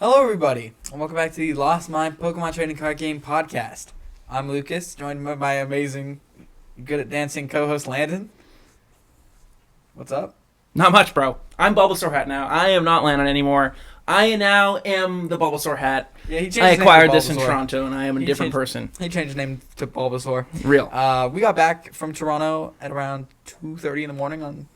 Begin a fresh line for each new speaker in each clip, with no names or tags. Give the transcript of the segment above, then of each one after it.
Hello, everybody, and welcome back to the Lost Mine Pokemon Trading Card Game podcast. I'm Lucas, joined by my amazing, good at dancing co-host Landon. What's up?
Not much, bro. I'm Bulbasaur Hat now. I am not Landon anymore. I now am the Bulbasaur Hat.
Yeah, he changed
I
his name
acquired
to
this in
Bulbasaur.
Toronto, and I am a different person.
He changed his name to Bulbasaur.
Real.
We got back from Toronto at around 2:30 in the morning on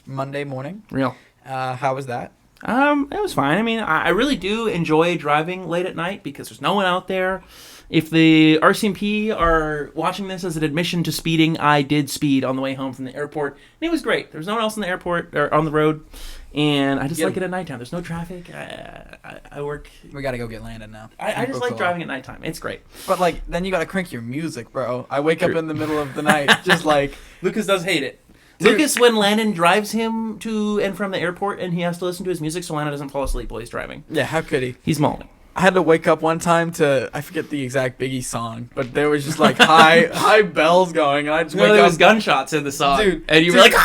Monday morning.
Real.
How was that?
It was fine. I mean, I really do enjoy driving late at night because there's no one out there. If the RCMP are watching this as an admission to speeding, I did speed on the way home from the airport, and it was great. There was no one else in the airport or on the road, and I just like it at nighttime. There's no traffic. I work.
We gotta go get Landon now.
I just like driving at nighttime. It's great.
But like, then you gotta crank your music, bro. I wake up in the middle of the night, just like
Lucas does hate it.
Dude.
Lucas, when Landon drives him to and from the airport, and he has to listen to his music so Landon doesn't fall asleep while he's driving.
yeah, how could he?
He's mauling.
I had to wake up one time to, I forget the exact Biggie song, but there was just like high bells going, and I just wake
there
up.
was gunshots in the song,
Dude,
and you were
dude.
like,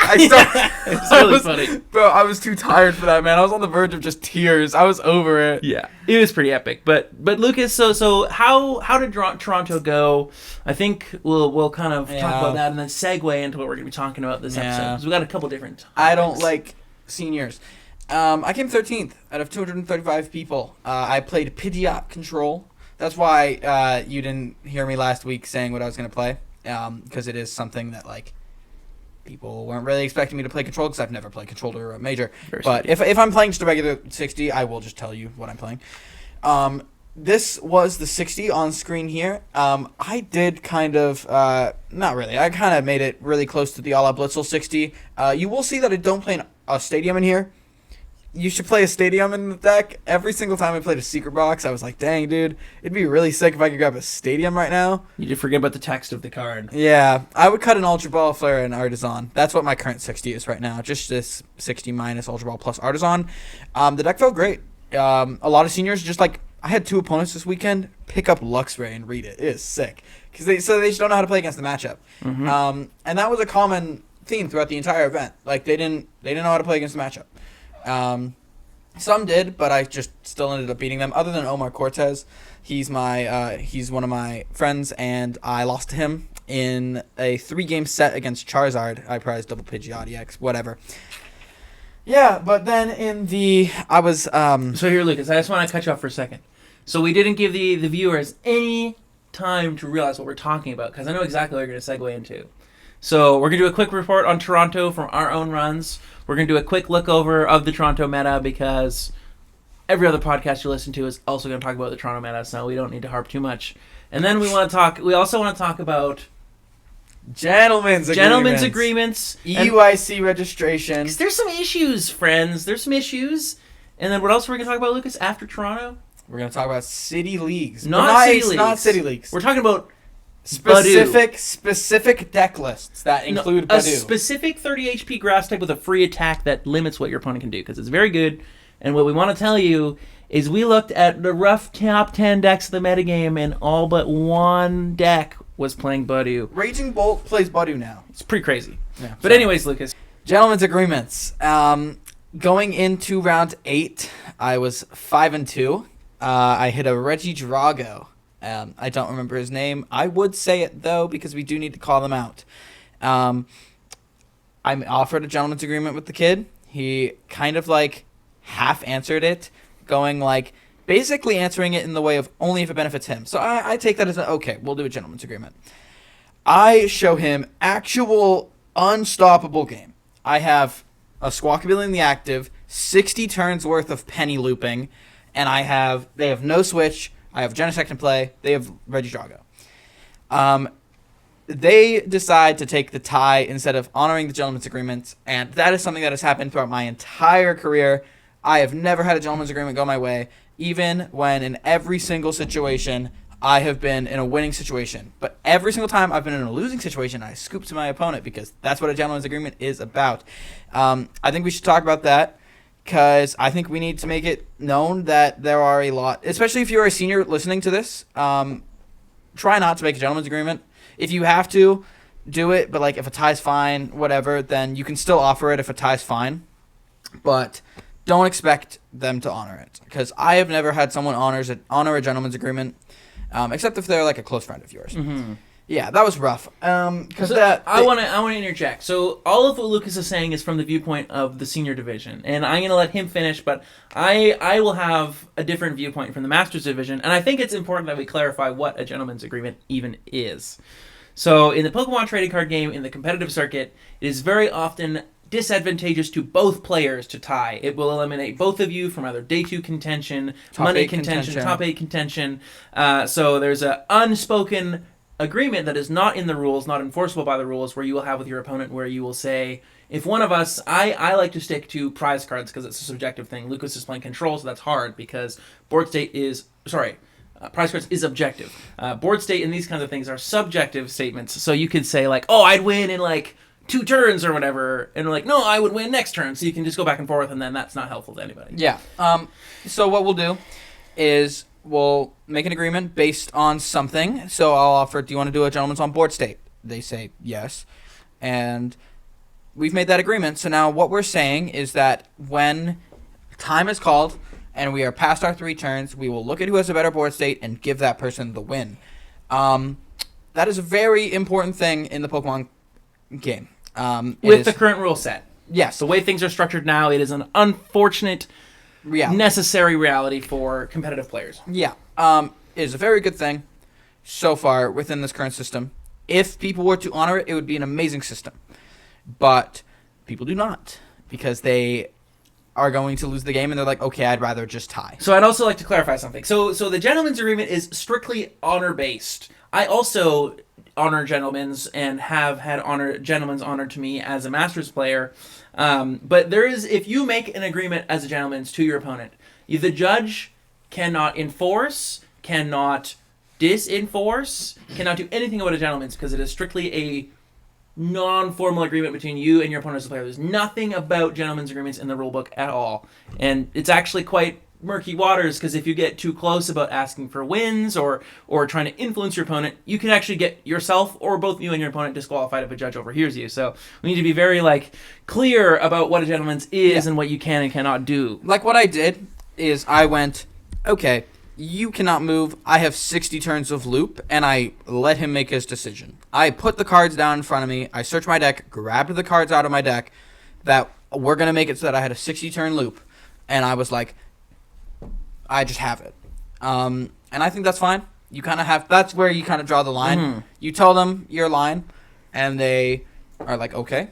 I still,
it's really funny.
Bro, I was too tired for that, man. I was on the verge of just tears. I was over it.
Yeah, it was pretty epic. But Lucas, so how did Toronto go? I think we'll kind of talk about that and then segue into what we're going to be talking about this episode. Because we got a couple different topics.
I don't like seniors. I came 13th out of 235 people. I played Pidgeot Control. That's why you didn't hear me last week saying what I was going to play, because it is something that like people weren't really expecting me to play Control because I've never played Control or a Major. But if I'm playing just a regular 60, I will just tell you what I'm playing. This was the 60 on screen here. I did kind of, not really. I kind of made it really close to the All-Out Blitzel 60. You will see that I don't play a stadium in here. You should play a stadium in the deck. Every single time I played a secret box, I was like, dang, dude, it'd be really sick if I could grab a stadium right now.
You did forget about the text of the card.
Yeah, I would cut an Ultra Ball, Flare, and Artisan. That's what my current 60 is right now. Just this 60 minus Ultra Ball plus Artisan. The deck felt great. A lot of seniors just like, I had two opponents this weekend pick up Luxray and read it. It is sick. Because they just don't know how to play against the matchup.
Mm-hmm.
And that was a common theme throughout the entire event. Like, they didn't know how to play against the matchup. Some did, but I just still ended up beating them. Other than Omar Cortez, he's one of my friends, and I lost to him in a 3-game set against Charizard. I prized double Pidgeot EX, whatever. Yeah, but then I was
So here, Lucas, I just want to cut you off for a second. So we didn't give the viewers any time to realize what we're talking about, because I know exactly what you're going to segue into. So we're going to do a quick report on Toronto from our own runs. We're going to do a quick look over of the Toronto meta, because every other podcast you listen to is also going to talk about the Toronto meta, so we don't need to harp too much. And then we also want to talk about
Gentlemen's
agreements,
EUIC registration.
'Cause there's some issues, friends. There's some issues. And then what else are we going to talk about, Lucas, after Toronto?
We're going to talk about city leagues.
Not city leagues.
Not city leagues.
We're talking about
specific deck lists that include
a
Badoo.
specific 30 HP grass type with a free attack that limits what your opponent can do, because it's very good. And what we want to tell you is we looked at the rough top 10 decks of the metagame, and all but one deck was playing Badoo.
Raging Bolt plays Badoo now.
It's pretty crazy.
Yeah,
But anyways, Lucas.
Gentlemen's agreements. Going into round 8, I was 5-2. I hit a Reggie Drago. I don't remember his name. I would say it, though, because we do need to call them out. I offered a gentleman's agreement with the kid. He kind of, like, half-answered it, going, like, basically answering it in the way of only if it benefits him. So I take that as okay, we'll do a gentleman's agreement. I show him actual unstoppable game. I have a Squawkabilly in the active, 60 turns worth of penny looping, and they have no switch. I have Genesect in play. They have Reggie Drago. They decide to take the tie instead of honoring the gentleman's agreement, and that is something that has happened throughout my entire career. I have never had a gentleman's agreement go my way, even when in every single situation I have been in a winning situation. But every single time I've been in a losing situation, I scoop to my opponent, because that's what a gentleman's agreement is about. I think we should talk about that, because I think we need to make it known that there are a lot, especially if you're a senior listening to this, try not to make a gentleman's agreement. If you have to, do it, but like if a tie's fine, whatever, then you can still offer it if a tie's fine. But don't expect them to honor it, because I have never had someone honor a gentleman's agreement, except if they're like a close friend of yours.
Mm-hmm.
Yeah, that was rough. Because
I want to interject. So all of what Lucas is saying is from the viewpoint of the senior division, and I'm going to let him finish. But I will have a different viewpoint from the Masters division, and I think it's important that we clarify what a gentleman's agreement even is. So in the Pokemon trading card game, in the competitive circuit, it is very often disadvantageous to both players to tie. It will eliminate both of you from either day 2 contention, money contention, top 8 contention. So there's an unspoken agreement that is not in the rules, not enforceable by the rules, where you will have with your opponent, where you will say, if one of us, I like to stick to prize cards because it's a subjective thing. Lucas is playing control, so that's hard because prize cards is objective. Board state and these kinds of things are subjective statements. So you could say like, oh, I'd win in like 2 turns or whatever, and like, no, I would win next turn. So you can just go back and forth, and then that's not helpful to anybody.
Yeah. So what we'll do is we'll make an agreement based on something. So I'll offer, do you want to do a gentleman's on board state? They say yes. And we've made that agreement. So now what we're saying is that when time is called and we are past our 3 turns, we will look at who has a better board state and give that person the win. That is a very important thing in the Pokemon game.
With the current rule set.
Yes.
The way things are structured now, it is an unfortunate, necessary reality for competitive players.
Yeah. It is a very good thing so far within this current system. If people were to honor it, it would be an amazing system. But people do not, because they are going to lose the game and they're like, okay, I'd rather just tie.
So I'd also like to clarify something. So the gentleman's agreement is strictly honor-based. I also honor gentlemen's and have had gentlemen's honored to me as a Masters player. But there is, if you make an agreement as a gentleman's to your opponent, the judge cannot enforce, cannot disenforce, cannot do anything about a gentleman's because it is strictly a non-formal agreement between you and your opponent as a player. There's nothing about gentlemen's agreements in the rulebook at all. And it's actually quite murky waters because if you get too close about asking for wins or trying to influence your opponent, you can actually get yourself or both you and your opponent disqualified if a judge overhears you. So we need to be very clear about what a gentleman's is and what you can and cannot do.
Like what I did is I went, okay, you cannot move. I have 60 turns of loop, and I let him make his decision. I put the cards down in front of me. I searched my deck, grabbed the cards out of my deck that were going to make it so that I had a 60-turn loop, and I was like, I just have it. And I think that's fine. You kind of have, that's where you kind of draw the line.
Mm-hmm.
You tell them your line, and are like, okay,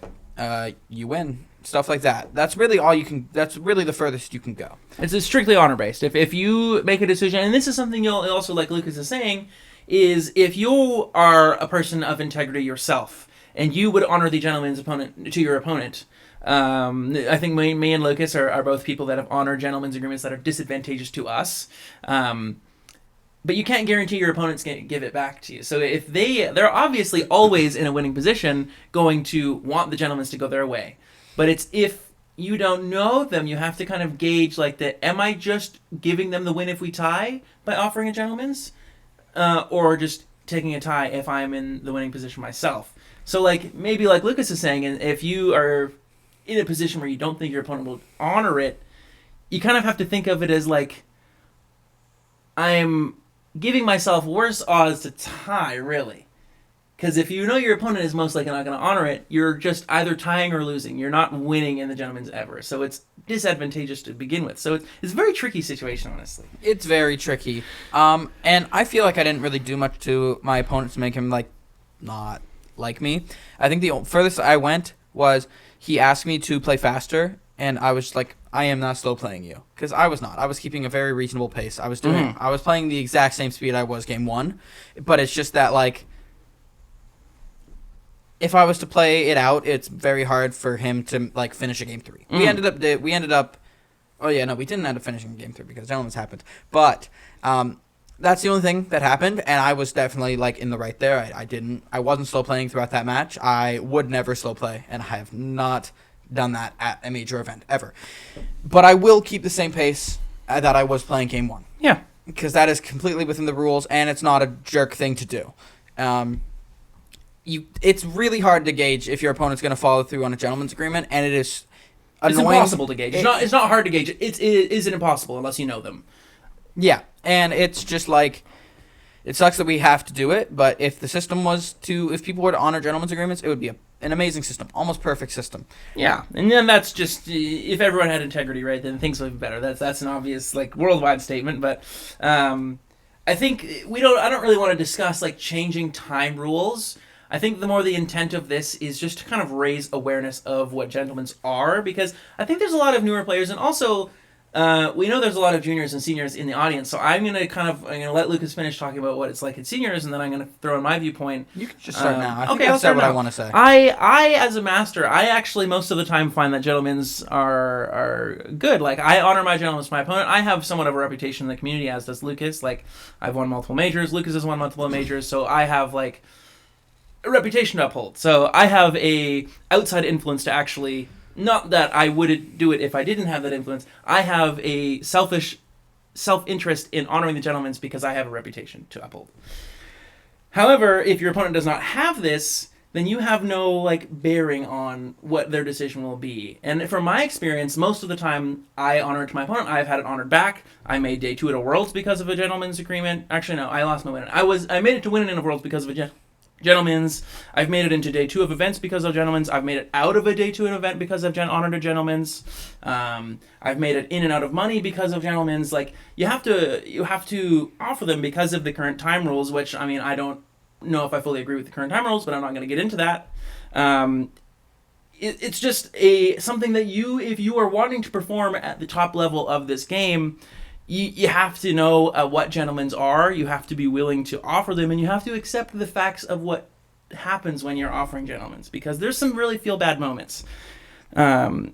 you win. Stuff like that. That's really all you can. That's really the furthest you can go.
It's strictly honor based. If you make a decision, and this is something you'll also, like Lucas is saying, is if you are a person of integrity yourself and you would honor the gentleman's opponent to your opponent. I think me and Lucas are both people that have honored gentlemen's agreements that are disadvantageous to us. But you can't guarantee your opponent's going to give it back to you. So if they're obviously always in a winning position, going to want the gentlemen's to go their way. But it's if you don't know them, you have to kind of gauge am I just giving them the win if we tie by offering a gentleman's, or just taking a tie if I'm in the winning position myself. So maybe like Lucas is saying, and if you are in a position where you don't think your opponent will honor it, you kind of have to think of it as I'm giving myself worse odds to tie, really. Because if you know your opponent is most likely not going to honor it, you're just either tying or losing. You're not winning in the gentleman's ever. So it's disadvantageous to begin with. So it's a very tricky situation, honestly.
It's very tricky. And I feel like I didn't really do much to my opponent to make him not like me. I think the furthest I went was he asked me to play faster, and I was like, I am not slow playing you. Because I was not. I was keeping a very reasonable pace. I was playing the exact same speed I was game 1. But it's just that if I was to play it out, it's very hard for him to finish a game 3. We ended up. Oh yeah, no, we didn't end up finishing game 3 because gentlemen's happened. But that's the only thing that happened, and I was definitely in the right there. I wasn't slow playing throughout that match. I would never slow play, and I have not done that at a major event ever. But I will keep the same pace that I was playing game 1.
Yeah,
because that is completely within the rules, and it's not a jerk thing to do. It's really hard to gauge if your opponent's going to follow through on a gentleman's agreement, and it is
It's
annoying.
impossible to gauge. It's not hard to gauge. It isn't impossible unless you know them.
Yeah, and it's just like, it sucks that we have to do it, but if if people were to honor gentlemen's agreements, it would be an amazing system, almost perfect system.
Yeah, and then that's just, if everyone had integrity, right, then things would be better. That's an obvious, like, worldwide statement, but I think I don't really want to discuss, like, changing time rules. I think the more the intent of this is just to kind of raise awareness of what gentlemen's are, because I think there's a lot of newer players, and also we know there's a lot of juniors and seniors in the audience, so I'm gonna let Lucas finish talking about what it's like in seniors, and then I'm gonna throw in my viewpoint.
You can just start now. I think
okay, I'll start
what
now.
I want to say.
I as a master, I actually most of the time find that gentlemen's are good. Like, I honor my gentlemen as my opponent. I have somewhat of a reputation in the community, as does Lucas. Like, I've won multiple majors. Lucas has won multiple majors, so I have, like, a reputation to uphold. So I have a outside influence to actually. Not that I wouldn't do it if I didn't have that influence. I have a selfish self-interest in honoring the gentlemen's because I have a reputation to uphold. However, if your opponent does not have this, then you have no, like, bearing on what their decision will be. And from my experience, most of the time I honor it to my opponent. I've had it honored back. I made day 2 at a Worlds because of a gentleman's agreement. Actually, no, I lost my win. I made it to win in a Worlds because of a gentlemen's. I've made it into day 2 of events because of gentlemen's. I've made it out of a day 2 event because I've honored a gentlemen's. I've made it in and out of money because of gentlemen's. Like, you have to offer them because of the current time rules, which, I mean, I don't know if I fully agree with the current time rules, but I'm not going to get into that. It's just something that if you are wanting to perform at the top level of this game, you have to know what gentlemen's are, you have to be willing to offer them, and you have to accept the facts of what happens when you're offering gentlemen's, because there's some really feel-bad moments. And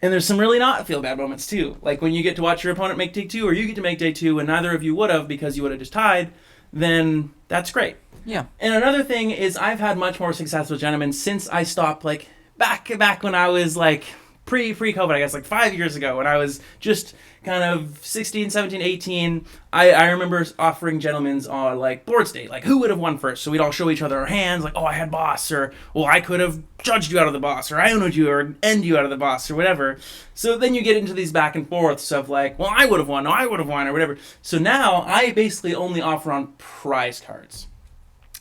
there's some really not feel-bad moments, too. Like, when you get to watch your opponent make day 2, or you get to make day 2, and neither of you would have because you would have just tied, then that's great.
Yeah.
And another thing is, I've had much more success with gentlemen since I stopped, like, back when I was, like, pre-COVID, I guess, like 5 years ago, when I was just kind of 16, 17, 18, I remember offering gentlemen's on, like, board state, like, who would have won first? So we'd all show each other our hands, like, oh, I had boss, or, well, I could have judged you out of the boss, or I owned you, or end you out of the boss, or whatever. So then you get into these back and forths of, like, well, I would have won, no, I would have won, or whatever. So now I basically only offer on prize cards.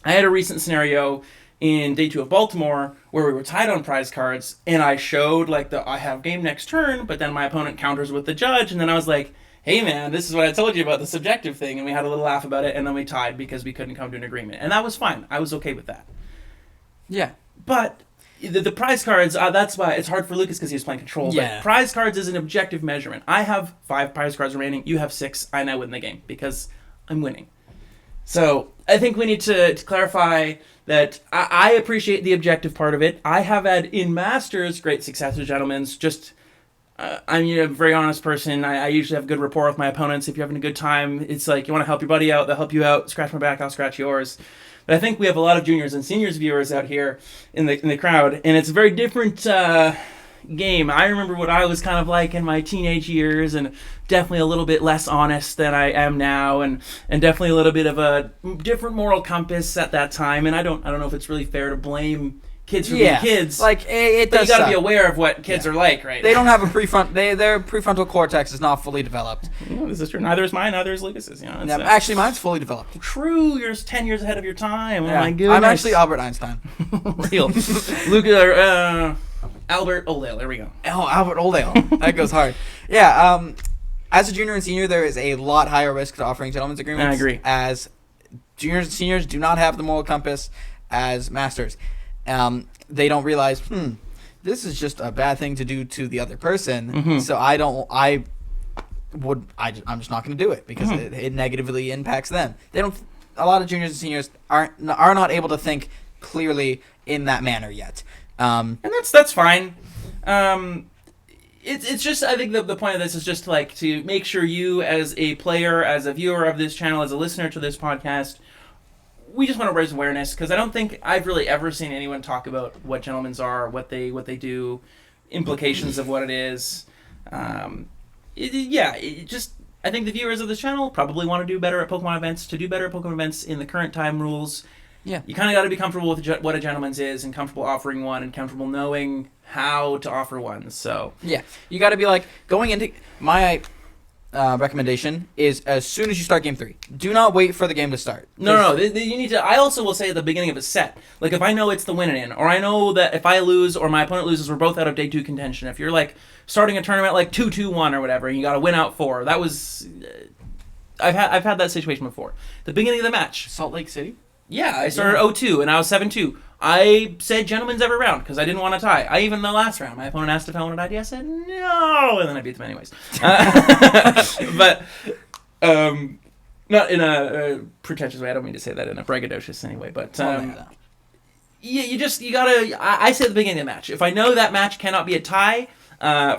I had a recent scenario in day 2 of Baltimore where we were tied on prize cards, and I showed, like, I have game next turn, but then my opponent counters with the judge, and then I was like, hey man, this is what I told you about the subjective thing, and we had a little laugh about it, and then we tied because we couldn't come to an agreement, and that was fine. I was okay with that.
Yeah.
But the prize cards, that's why it's hard for Lucas because he was playing control,
Yeah.
but prize cards is an objective measurement. I have 5 prize cards remaining, you have 6, I now win the game because I'm winning. So I think we need to clarify that I appreciate the objective part of it. I have had in Masters great success with gentlemen's. Just I'm a very honest person. I usually have good rapport with my opponents. If you're having a good time, it's like you want to help your buddy out, they'll help you out. Scratch my back, I'll scratch yours. But I think we have a lot of juniors and seniors viewers out here in the crowd, and it's a very different game. I remember what I was kind of like in my teenage years, and definitely a little bit less honest than I am now, and definitely a little bit of a different moral compass at that time. And I don't know if it's really fair to blame kids for being kids.
Like, it
but
does
you got to be
suck.
aware of what kids are like, right?
They don't have a their prefrontal cortex is not fully developed.
This is true. Neither is mine. Neither is Lucas's. You know, it's,
Yeah, actually, mine's fully developed.
true. You're 10 years ahead of your time.
Yeah.
Oh my goodness.
I'm actually Albert Einstein.
Real. Lucas. Albert Oldale. There we go.
Oh, Albert Oldale. That goes hard. Yeah. As a junior and senior, there is a lot higher risk to offering gentlemen's agreements.
I agree.
As juniors and seniors do not have the moral compass as masters. They don't realize, this is just a bad thing to do to the other person.
Mm-hmm.
So I'm just not going to do it because it negatively impacts them. A lot of juniors and seniors are not able to think clearly in that manner yet.
And that's fine. It's just, I think the point of this is just like to make sure you as a player, as a viewer of this channel, as a listener to this podcast, we just want to raise awareness, because I don't think I've really ever seen anyone talk about what gentlemen's are, what they do, implications of what it is. I think the viewers of this channel probably want to do better at Pokemon events. To do better at Pokemon events in the current time rules,
Yeah.
You kind of got to be comfortable with what a gentleman's is, and comfortable offering one, and comfortable knowing how to offer one. So
Yeah, you got to be like going into my recommendation is as soon as you start game 3. Do not wait for the game to start.
no. You need to. I also will say at the beginning of a set, like if I know it's the win in, or I know that if I lose or my opponent loses, we're both out of day 2 contention. If you're like starting a tournament like 2-2-1 or whatever, and you got to win out 4. That was. I've had that situation before. The beginning of the match.
Salt Lake City.
Yeah, I started 0-2 and I was 7-2. I said gentlemen's every round because I didn't want to tie. I even the last round, my opponent asked if I wanted ID. I said no, and then I beat them anyways. But not in a pretentious way. I don't mean to say that in a braggadocious anyway. But you gotta. I say at the beginning of the match, if I know that match cannot be a tie.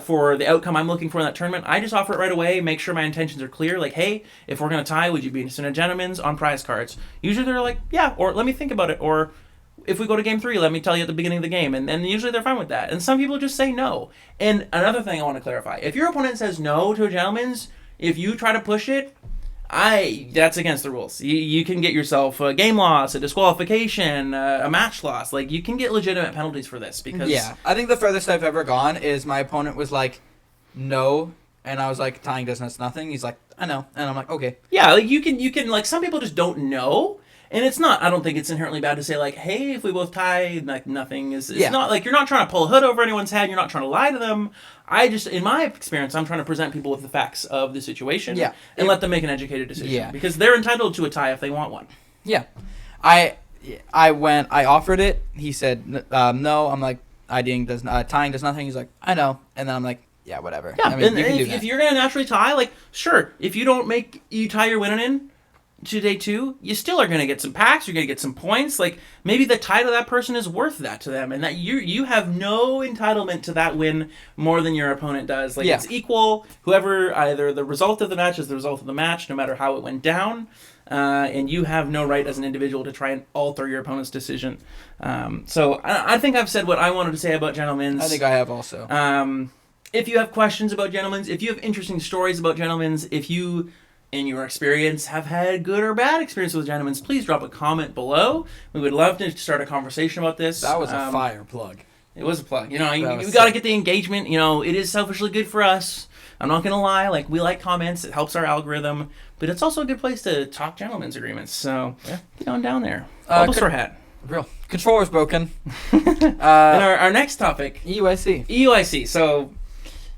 For the outcome I'm looking for in that tournament, I just offer it right away, make sure my intentions are clear, like, hey, if we're going to tie, would you be interested in a gentleman's on prize cards? Usually they're like, yeah, or let me think about it, or if we go to game 3, let me tell you at the beginning of the game, and usually they're fine with that. And some people just say no. And another thing I want to clarify, if your opponent says no to a gentleman's, if you try to push it, that's against the rules. You can get yourself a game loss, a disqualification, a match loss. Like, you can get legitimate penalties for this because...
Yeah, I think the furthest I've ever gone is my opponent was like, no, and I was like, tying does nothing. He's like, I know, and I'm like, okay.
Yeah, like you can like some people just don't know, and it's not. I don't think it's inherently bad to say like, hey, if we both tie, like nothing is. It's not like you're not trying to pull a hood over anyone's head. You're not trying to lie to them. I just, in my experience, I'm trying to present people with the facts of the situation.
Yeah.
And let them make an educated decision.
Yeah.
Because they're entitled to a tie if they want one.
Yeah, I offered it. He said no. I'm like, tying does nothing. He's like, I know, and then I'm like, yeah, whatever.
Yeah,
I mean,
and
you can do
if
that.
you're gonna naturally tie, like, sure, if you don't you tie your winning in to day 2, you still are gonna get some packs. You're gonna get some points. Like, maybe the tie to that person is worth that to them, and that you have no entitlement to that win more than your opponent does. Like, it's equal. Whoever, either the result of the match is the result of the match, no matter how it went down. And you have no right as an individual to try and alter your opponent's decision. So I think I've said what I wanted to say about gentlemen's.
I think I have also.
If you have questions about gentlemen's, if you have interesting stories about gentlemen's, if you, in your experience, have had good or bad experience with gentlemen's, please drop a comment below. We would love to start a conversation about this.
That was a fire plug.
It was a plug. You know, you got to get the engagement. You know, it is selfishly good for us. I'm not going to lie. Like, we like comments. It helps our algorithm. But it's also a good place to talk gentlemen's agreements. So, get on down there. Bulbasaur hat.
Real. Controller's broken.
And our next topic.
EUIC.
EUIC. So,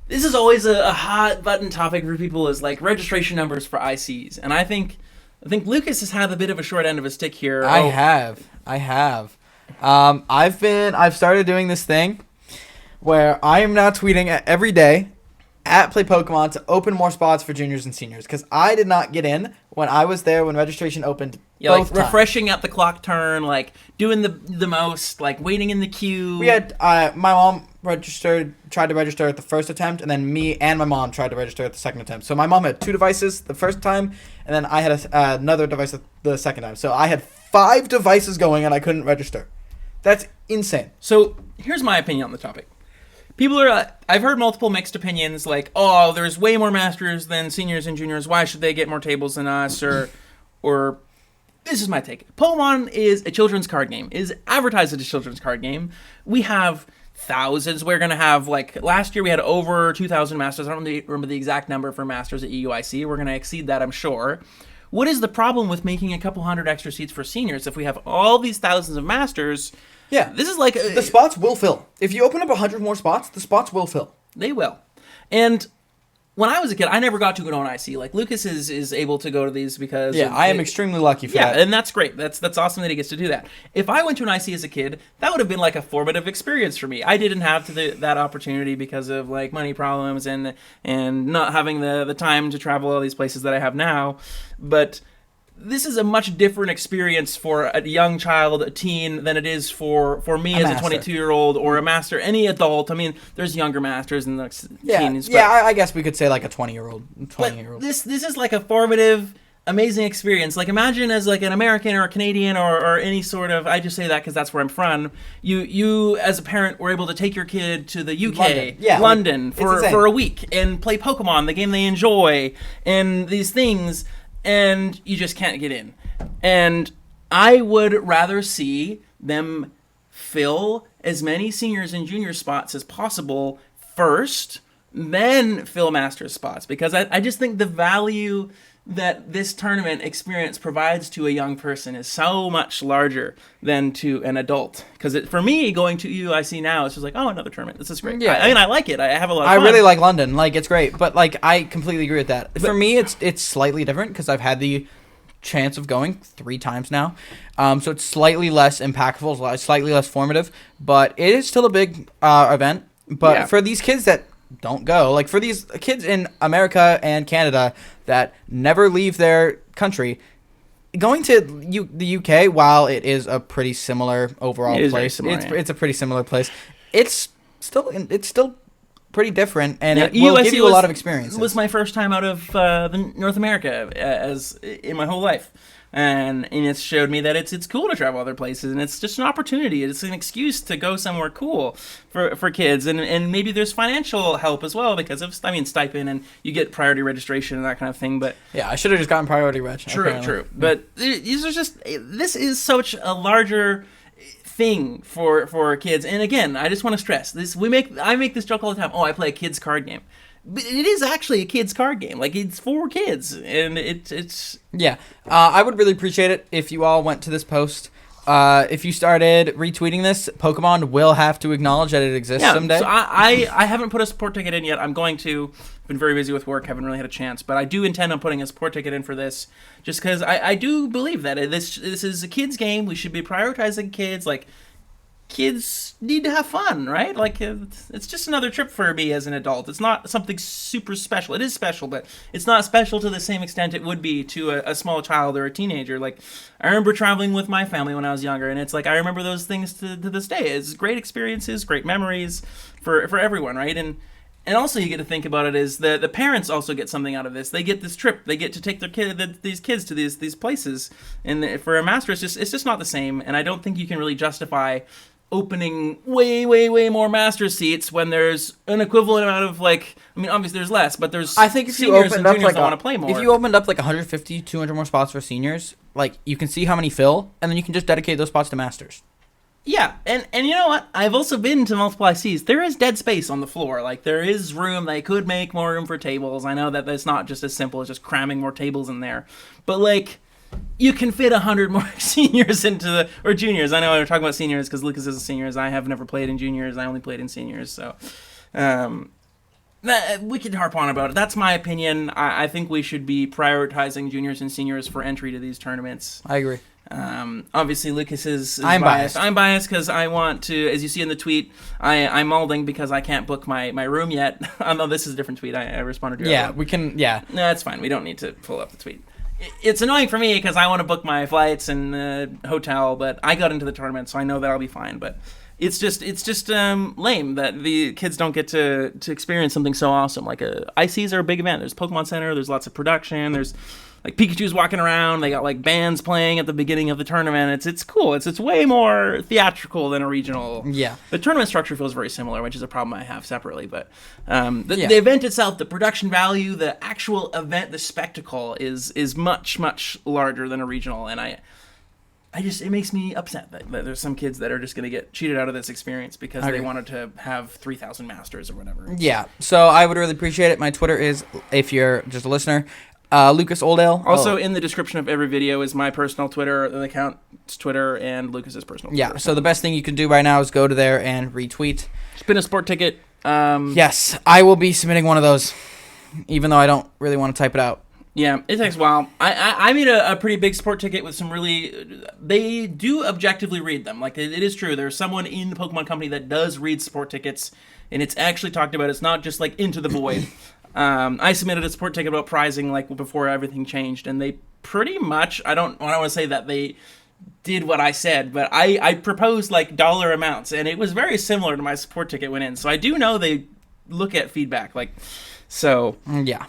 this is always a hot button topic for people, is like registration numbers for ICs. And I think Lucas has had a bit of a short end of a stick here.
I have. I've started doing this thing where I am now tweeting every day at Play Pokemon to open more spots for juniors and seniors, because I did not get in when I was there when registration opened.
Yeah,
both
like refreshing at the clock turn, like doing the most, like waiting in the queue.
We had my mom tried to register at the first attempt, and then me and my mom tried to register at the second attempt. So my mom had 2 devices the first time, and then I had another device the second time. So I had 5 devices going, and I couldn't register. That's insane.
So here's my opinion on the topic. People are, I've heard multiple mixed opinions, like, oh, there's way more masters than seniors and juniors. Why should they get more tables than us? Or this is my take. Pokemon is a children's card game. It is advertised as a children's card game. We have thousands. We're going to have, like, last year we had over 2,000 masters. I don't remember the exact number for masters at EUIC. We're going to exceed that, I'm sure. What is the problem with making a couple hundred extra seats for seniors if we have all these thousands of masters?
Yeah,
this is like
the spots will fill. If you open up 100 more spots, the spots will fill.
They will. And when I was a kid, I never got to go to an IC. Like, Lucas is able to go to these because
I am extremely lucky for that.
Yeah, and that's great. That's awesome that he gets to do that. If I went to an IC as a kid, that would have been like a formative experience for me. I didn't have that opportunity because of like money problems and not having the time to travel all these places that I have now. But this is a much different experience for a young child, a teen, than it is for me as a 22-year-old or a master, any adult. I mean, there's younger masters and teens.
Yeah, I guess we could say like a 20-year-old.
This is like a formative, amazing experience. Like, imagine as like an American or a Canadian or any sort of, I just say that because that's where I'm from. You as a parent were able to take your kid to the UK, London for a week and play Pokemon, the game they enjoy, and these things. And you just can't get in. And I would rather see them fill as many seniors and junior spots as possible first, then fill masters spots, because I just think the value that this tournament experience provides to a young person is so much larger than to an adult. Because for me, going to UIC now, it's just like, oh, another tournament. This is great.
Yeah.
I mean, I like it. I have a lot of
I
fun.
really like London. Like, it's great. But, like, I completely agree with that. For me, it's slightly different because I've had the chance of going 3 times now. So it's slightly less impactful, slightly less formative. But it is still a big event. But for these kids that don't go, like for these kids in America and Canada that never leave their country, going to the UK, while it is a pretty similar overall place, it's a pretty similar place. It's still pretty different, and it will give you a lot of experience.
It was my first time out of North America as in my whole life. And it's showed me that it's cool to travel other places, and it's just an opportunity. It's an excuse to go somewhere cool for kids, and maybe there's financial help as well because of stipend, and you get priority registration and that kind of thing. But
yeah, I should have just gotten priority reg.
True. But this is such a larger thing for kids. And again, I just want to stress this: I make this joke all the time. Oh, I play a kids card game. But it is actually a kid's card game. Like, it's for kids, and it's...
Yeah. I would really appreciate it if you all went to this post. If you started retweeting this, Pokemon will have to acknowledge that it exists someday.
So I haven't put a support ticket in yet. I'm going to. Been very busy with work, haven't really had a chance. But I do intend on putting a support ticket in for this, just because I do believe that this is a kid's game. We should be prioritizing kids. Like, kids need to have fun, right? Like, it's just another trip for me as an adult. It's not something super special. It is special, but it's not special to the same extent it would be to a small child or a teenager. Like, I remember traveling with my family when I was younger, and it's like, I remember those things to this day. It's great experiences, great memories for everyone, right? And also you get to think about it is the parents also get something out of this. They get this trip. They get to take these kids to these places. And for a master, it's just not the same. And I don't think you can really justify opening way more master seats when there's an equivalent amount of, like, I mean, obviously there's less, but there's
I think if you
seniors and
opened up
juniors
like
that want to play more.
If you opened up like 150, 200 more spots for seniors, like, you can see how many fill, and then you can just dedicate those spots to masters.
Yeah, and you know what? I've also been to multiple ICs. There is dead space on the floor. Like, there is room. They could make more room for tables. I know that that's not just as simple as just cramming more tables in there. But, like, you can fit 100 more seniors or juniors. I know we're talking about seniors because Lucas is a senior. I have never played in juniors. I only played in seniors. So, we can harp on about it. That's my opinion. I think we should be prioritizing juniors and seniors for entry to these tournaments.
I agree.
Obviously Lucas is
I'm biased.
I'm biased because I want to, as you see in the tweet, I'm molding because I can't book my room yet. No, this is a different tweet. I responded to.
Yeah, we can. Yeah,
no, that's fine. We don't need to pull up the tweet. It's annoying for me because I want to book my flights and hotel, but I got into the tournament, so I know that I'll be fine. But it's just lame that the kids don't get to experience something so awesome. Like, ICs are a big event. There's Pokemon Center. There's lots of production. There's like Pikachu's walking around. They got like bands playing at the beginning of the tournament. It's cool. It's way more theatrical than a regional.
Yeah.
The tournament structure feels very similar, which is a problem I have separately. But the event itself, the production value, the actual event, the spectacle is much larger than a regional, and it makes me upset that there's some kids that are just going to get cheated out of this experience because they wanted to have 3,000 masters or whatever.
Yeah. So I would really appreciate it. My Twitter is, if you're just a listener, Lucas Oldale.
Also, in the description of every video is my personal Twitter, the account's Twitter, and Lucas's personal Twitter.
Yeah, so the best thing you can do right now is go to there and retweet.
Spin a sport ticket.
Yes, I will be submitting one of those, even though I don't really want to type it out.
Yeah, it takes a while. I made a pretty big sport ticket with some really... They do objectively read them. Like, it is true. There's someone in the Pokemon Company that does read sport tickets, and it's actually talked about. It's not just, like, into the void. I submitted a support ticket about prizing, like, before everything changed, and they pretty much, I don't want to say that they did what I said, but I proposed, like, dollar amounts, and it was very similar to my support ticket went in, so I do know they look at feedback, like, so...
Yeah.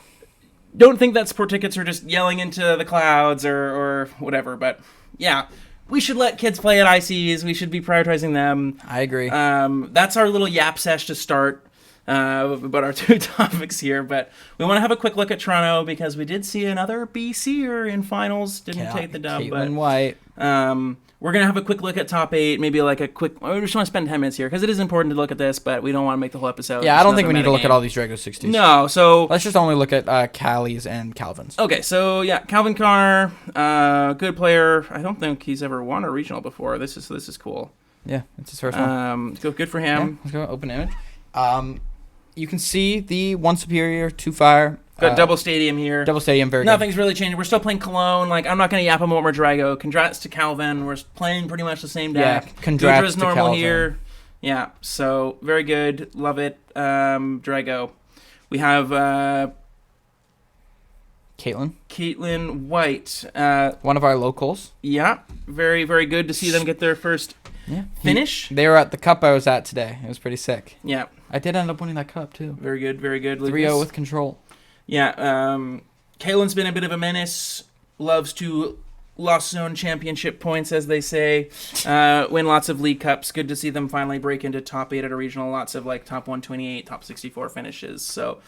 Don't think that support tickets are just yelling into the clouds or whatever, but, yeah, we should let kids play at ICs, we should be prioritizing them.
I agree.
That's our little yap sesh to start. about our two topics here, but we want to have a quick look at Toronto because we did see another BCer in finals. Didn't take the dub,
Caitlin White.
We're going to have a quick look at top 8, maybe like a quick... We just want to spend 10 minutes here because it is important to look at this, but we don't want to make the whole episode.
Yeah, I don't think we need to look at all these Drago 60s.
No, so...
Let's just only look at Callie's and Calvin's.
Okay, so yeah, Calvin Connor, good player. I don't think he's ever won a regional before. This is cool.
Yeah, it's his first one.
Good for him.
Yeah, let's go open image. You can see the 1 Superior, 2 Fire.
Got double stadium here.
Double stadium, very
Nothing's really changed. We're still playing Cologne. Like, I'm not going to yap about more Drago. Congrats to Calvin. We're playing pretty much the same deck.
Yeah, congrats
Gudra's
to
normal
Calvin.
here. Yeah, so very good. Love it. Drago. We have
Caitlin
White.
one of our locals.
Yeah, very, very good to see them get their first finish.
They were at the cup I was at today. It was pretty sick.
Yeah.
I did end up winning that cup, too.
Very good, very good.
3-0 with control.
Yeah, Caitlin's been a bit of a menace. Loves to lost zone championship points, as they say. Win lots of league cups. Good to see them finally break into top 8 at a regional. Lots of like top 128, top 64 finishes. So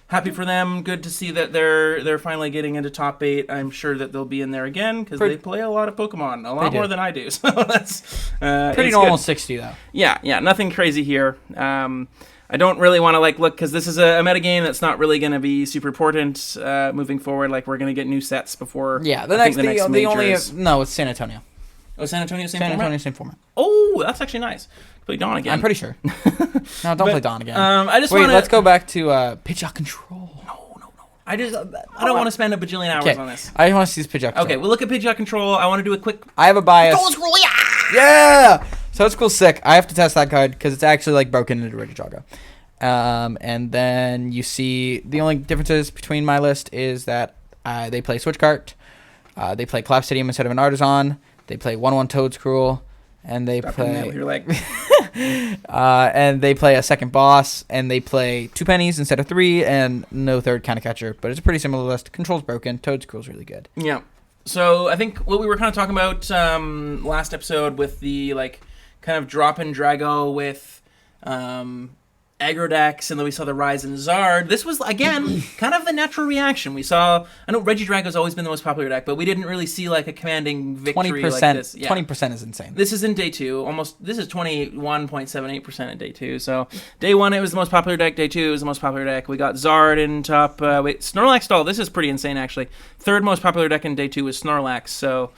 happy for them. Good to see that they're finally getting into top 8. I'm sure that they'll be in there again because they play a lot of Pokemon, a lot more than I do. So that's
pretty normal. Good. 60 though.
Yeah, nothing crazy here. I don't really want to look because this is a metagame that's not really going to be super important moving forward. Like we're going to get new sets before.
Yeah, the next it's San Antonio.
Oh, San Antonio, same
format.
Oh, that's actually nice. Play Dawn again.
I'm pretty sure. No, don't play Dawn again. Let's go back to pitch out control.
No. I don't want to spend a bajillion hours on this.
I want to see this pitch out control.
Okay, we'll look at pitch out control. I want to do a quick.
I have a bias.
Goal scroll,
yeah. So it's cool, sick. I have to test that card because it's actually like broken into Ready Drago. And then you see the only differences between my list is that they play Switch Cart, they play Collapse Stadium instead of an Artisan, they play 1/1 Toadscruel, and they play
your leg.
and they play a second boss, and they play 2 pennies instead of 3, and no third kind of catcher. But it's a pretty similar list. Control's broken. Toadscruel's really good.
Yeah. So I think what we were kind of talking about last episode with the kind of drop in Drago with aggro decks, and then we saw the rise in Zard. This was, again, kind of the natural reaction. We saw, I know Reggie Drago's always been the most popular deck, but we didn't really see a commanding victory
20%,
like this. Yeah.
20% is insane.
This is in day 2. This is 21.78% in day 2. So day 1, it was the most popular deck. Day 2, it was the most popular deck. We got Zard in top. Snorlax stall. This is pretty insane, actually. 3rd most popular deck in day 2 was Snorlax, so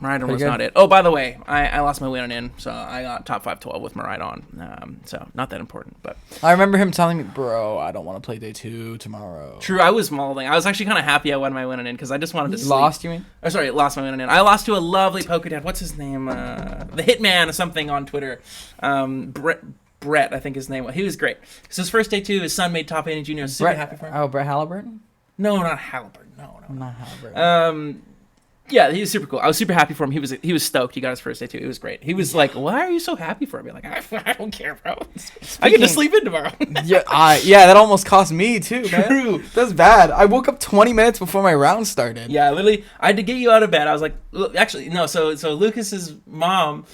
Miraidon was not it. Oh, by the way, I lost my win in, so I got top 5-12 with Miraidon. So not that important, but
I remember him telling me, "Bro, I don't want to play day 2 tomorrow."
True, I was molding. I was actually kind of happy I won my win in because I just wanted to sleep.
Lost, you mean?
Oh, sorry, lost my win in. I lost to a lovely Pokedad. What's his name? The Hitman or something on Twitter. Brett, I think his name was. He was great. It's his first day 2. His son made top 8 in junior. Super happy for him.
Oh, Brett Halliburton?
No, not Halliburton. No.
Not Halliburton.
Yeah, he was super cool. I was super happy for him. He was stoked. He got his first day too. It was great. He was like, "Why are you so happy for me?" Like, I don't care, bro. I get to sleep in tomorrow.
Yeah, that almost cost me too, man. True. That's bad. I woke up 20 minutes before my round started.
Yeah, literally, I had to get you out of bed. I was like, actually, no. So Lucas's mom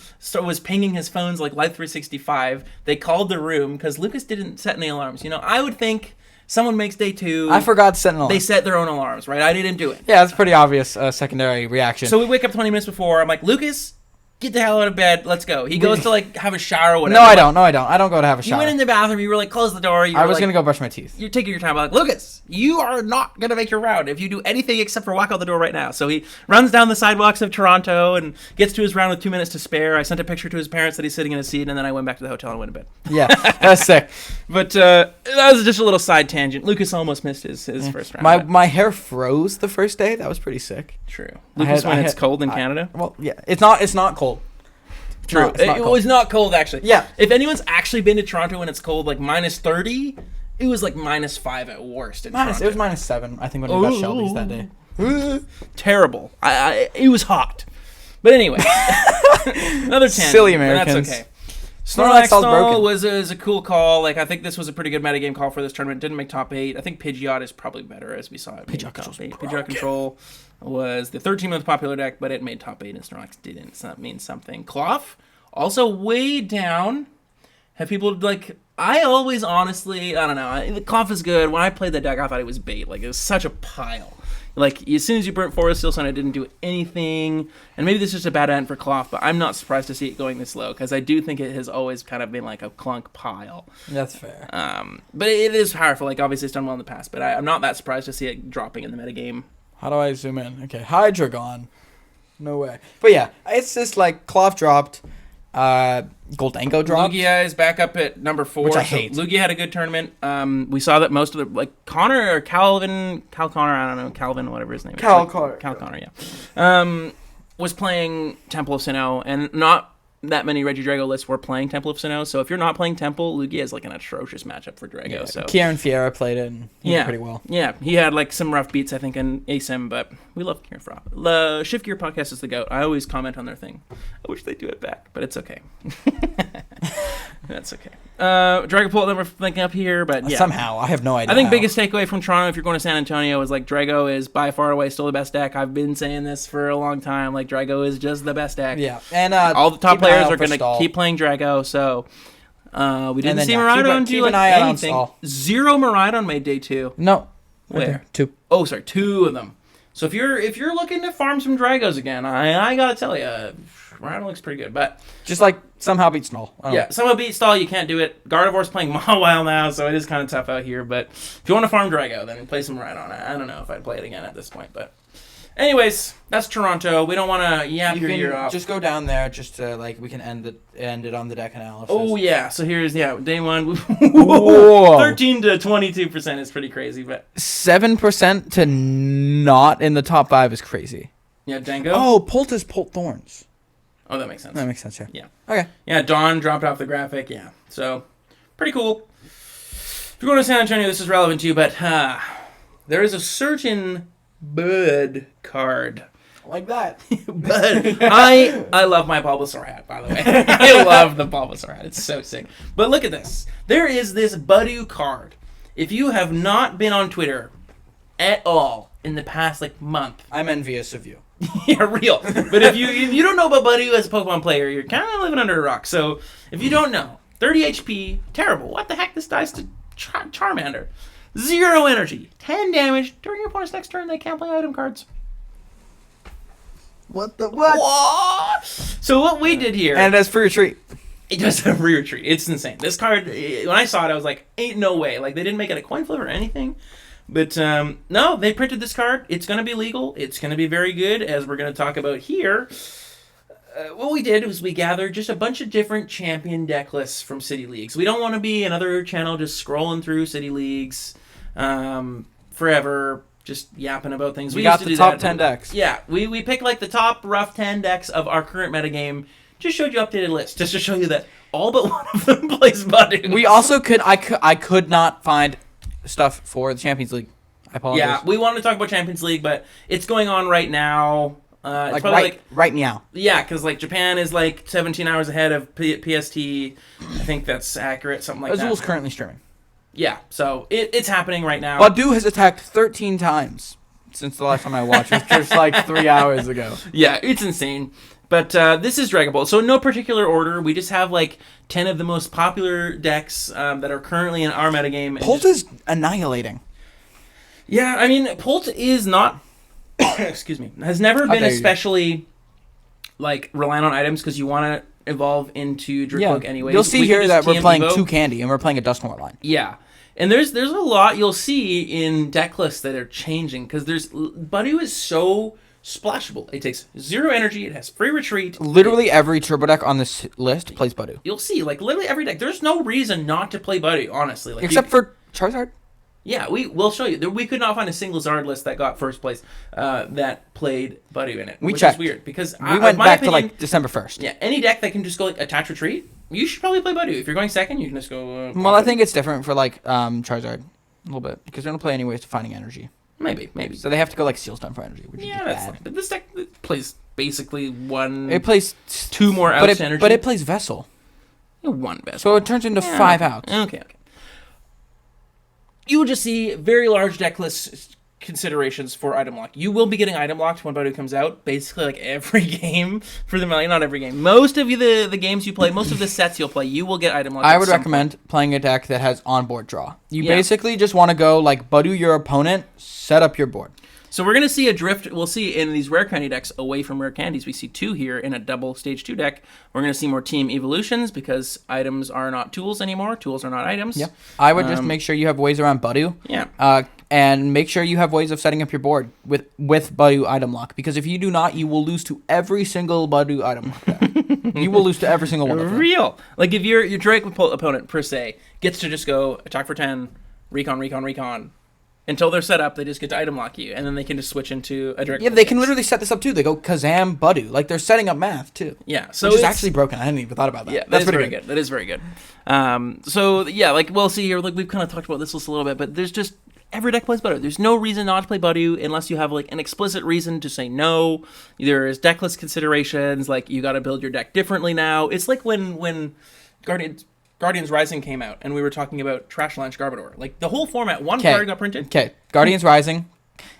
was pinging his phones like Life 365. They called the room because Lucas didn't set any alarms. I would think. Someone makes day 2.
I forgot to set an alarm.
They set their own alarms, right? I didn't do it.
Yeah, that's pretty obvious secondary reaction.
So we wake up 20 minutes before. I'm like, Lucas, get the hell out of bed. Let's go. He goes to have a shower or whatever.
No, I don't. I don't go to have a shower.
You went in the bathroom. You were like, close the door.
I was going to go brush my teeth.
You're taking your time. I'm like, Lucas, you are not going to make your round if you do anything except for walk out the door right now. So he runs down the sidewalks of Toronto and gets to his round with 2 minutes to spare. I sent a picture to his parents that he's sitting in his seat, and then I went back to the hotel and went to bed.
Yeah, that's sick.
But that was just a little side tangent. Lucas almost missed his first round.
My hair froze the first day. That was pretty sick.
True. Lucas, when it's cold in Canada?
Well, yeah. It's not cold.
True. It was not cold, actually.
Yeah.
If anyone's actually been to Toronto when it's cold, like minus 30, it was like minus 5 at worst in Toronto.
It was minus 7, I think, when we got Shelby's that day.
Terrible. It was hot. But anyway. Another tangent.
Silly Americans.
That's okay. Snorlax stall was a cool call. I think this was a pretty good metagame call for this tournament. Didn't make top 8. I think Pidgeot is probably better, as we saw it. Pidgeot top 8. Pidgeot Control was the 13th most popular deck, but it made top 8, and Snorlax didn't. So that means something. Cloth, also way down. Have people, I always honestly, I don't know. The Cloth is good. When I played the deck, I thought it was bait. Like, it was such a pile. Like, as soon as you burnt Forest Steel Sun, it didn't do anything. And maybe this is just a bad end for Cloth, but I'm not surprised to see it going this low, because I do think it has always kind of been like a clunk pile.
That's fair.
But it is powerful. Like, obviously, it's done well in the past, but I'm not that surprised to see it dropping in the metagame.
How do I zoom in? Okay, Hydra gone. No way. But yeah, it's just like Cloth dropped, Goldango dropped.
Lugia is back up at number 4.
Which I hate.
Lugia had a good tournament. We saw that most of the, like, Connor or Cal Connor, I don't know, Calvin, whatever his name is.
Cal Connor,
yeah. Was playing Temple of Sinnoh, and not that many Regidrago lists were playing Temple of Sinnoh, so if you're not playing Temple, Lugia is like an atrocious matchup for Drago.
Yeah,
so
Kieran Fiera played it, and he did pretty well.
Yeah, he had like some rough beats, I think, in ASIM, but we love Kieran Fiera. The Shift Gear podcast is the GOAT. I always comment on their thing. I wish they'd do it back, but it's okay. That's okay. Dragapult that we're thinking up here, but yeah.
Somehow, I have no idea.
I think
how.
biggest takeaway from Toronto, if you're going to San Antonio, is like Drago is by far away still the best deck. I've been saying this for a long time. Like, Drago is just the best deck.
Yeah, and
all the top
keep an eye
players
out
are
for
going to
Stall.
keep playing Drago. So we didn't
then,
see
yeah,
Miraidon
keep
do like
an eye out on
anything.
Stall.
0 Miraidon made day 2.
No.
Where?
there. 2.
Oh, sorry, 2 of them. So if you're looking to farm some Dragos again, I gotta tell you, Miraidon looks pretty good. But
Just like somehow beat Stall.
yeah, someone beat Stall, you can't do it. Gardevoir's playing Mawile now, so it is kind of tough out here. But if you want to farm Drago, then play some Miraidon. I don't know if I'd play it again at this point, but anyways, that's Toronto. We don't want to yap
You
your
can
ear off.
just go down there, just to, like, we can end it on the deck analysis.
Oh yeah, so here's day 1.
Whoa.
13 to 22% is pretty crazy, but
7% to not in the top 5 is crazy.
yeah, Dango.
Oh, Pult is Pult Thorns.
Oh, that makes sense.
That makes sense, yeah.
Yeah.
Okay.
Yeah, Dawn dropped off the graphic. Yeah, so pretty cool. If you're going to San Antonio, this is relevant to you, but there is a certain Bud card.
Like that.
Bud. I love my Bulbasaur hat, by the way. I love the Bulbasaur hat. It's so sick. But look at this. There is this Budu card. If you have not been on Twitter at all in the past month,
I'm envious of you.
yeah, real. But if you don't know about Budu as a Pokemon player, you're kind of living under a rock. So if you don't know, 30 HP, terrible. What the heck? This dies to Charmander. 0 energy, 10 damage. During your opponent's next turn, they can't play item cards.
What the what?
What? So what we did here,
And as for your treat.
it does have free retreat. It's insane. This card, when I saw it, I was like, ain't no way. Like, they didn't make it a coin flip or anything. But no, they printed this card. It's going to be legal. It's going to be very good, as we're going to talk about here. What we did was we gathered just a bunch of different champion deck lists from City Leagues. We don't want to be another channel just scrolling through City Leagues forever, just yapping about things.
We
used
got
to
the
do
top
that.
10 decks.
Yeah, we picked the top rough 10 decks of our current metagame. Just showed you updated list, just to show you that all but one of them plays Budu.
We also I could not find stuff for the Champions League. I apologize.
Yeah, we wanted to talk about Champions League, but it's going on right now. It's
Like
probably
right now.
yeah, because Japan is 17 hours ahead of PST. I think that's accurate, something like
Azul's
that.
currently streaming.
Yeah, so it's happening right now.
Badu has attacked 13 times since the last time I watched, which was 3 hours ago.
Yeah, it's insane. But this is Dragon Ball. So in no particular order, we just have 10 of the most popular decks that are currently in our metagame.
Pult is annihilating.
Yeah, I mean, Pult is not... excuse me. Has never been especially, reliant on items because you want to evolve into Drifloak anyways.
You'll see
We can
here
just
that we're
TM
playing
Evo.
2 Candy, and we're playing a Dusknoir line.
Yeah. And there's a lot you'll see in deck lists that are changing because Budu is so splashable. It takes 0 energy. It has free retreat.
Literally every turbo deck on this list plays Budu.
You'll see, literally every deck. There's no reason not to play Budu, honestly.
Except for Charizard.
Yeah, we'll show you. We could not find a single Zard list that got first place that played Budu in it.
We
which
checked.
is weird because
We went
my
back
opinion,
to December 1st.
Yeah, any deck that can just go attach retreat, you should probably play Budu. If you're going second, you can just go.
Well, I think it's different for Charizard a little bit because they don't play anyways to finding energy.
maybe.
So they have to go Seal Stun for energy, which
Yeah,
is
that's
bad.
fine. But this deck plays basically one.
It plays
2 more
but
outs
it,
energy.
but it plays Vessel,
one best.
so it turns into 5 outs.
Okay. You will just see very large deck lists considerations for item lock. You will be getting item locked when Badu comes out, basically like every game for the million. Not every game. Most of the games you play, most of the sets you'll play, you will get item locked.
I would recommend playing a deck that has onboard draw. You
Yeah.
basically just want to go like Badu your opponent, set up your board.
So we're going to see a drift. We'll see in these rare candy decks away from rare candies. We see 2 here in a double stage 2 deck. We're going to see more team evolutions because items are not tools anymore. Tools are not items.
Yeah. I would just make sure you have ways around Badu.
Yeah.
And make sure you have ways of setting up your board with Badu item lock. Because if you do not, you will lose to every single Badu item lock deck. You will lose to every single one of them.
Real. Like if your Drake opponent, per se, gets to just go attack for 10, recon. Until they're set up, they just get to item lock you, and then they can just switch into a direct.
Yeah, they can literally set this up too. They go Kazam Badu. Like they're setting up math too.
Yeah, so
which is
it's
actually broken. I hadn't even thought about that.
Yeah,
That's
that is
pretty
very good. That is very good. So yeah, like we'll see here. Like we've kind of talked about this list a little bit, but there's just every deck plays Badu. There's no reason not to play Badu unless you have like an explicit reason to say no. There is deck list considerations, like you got to build your deck differently now. It's like when Guardians Rising came out, and we were talking about Trash Launch Garbodor. Like, the whole format, one card got printed.
Okay, Guardians Rising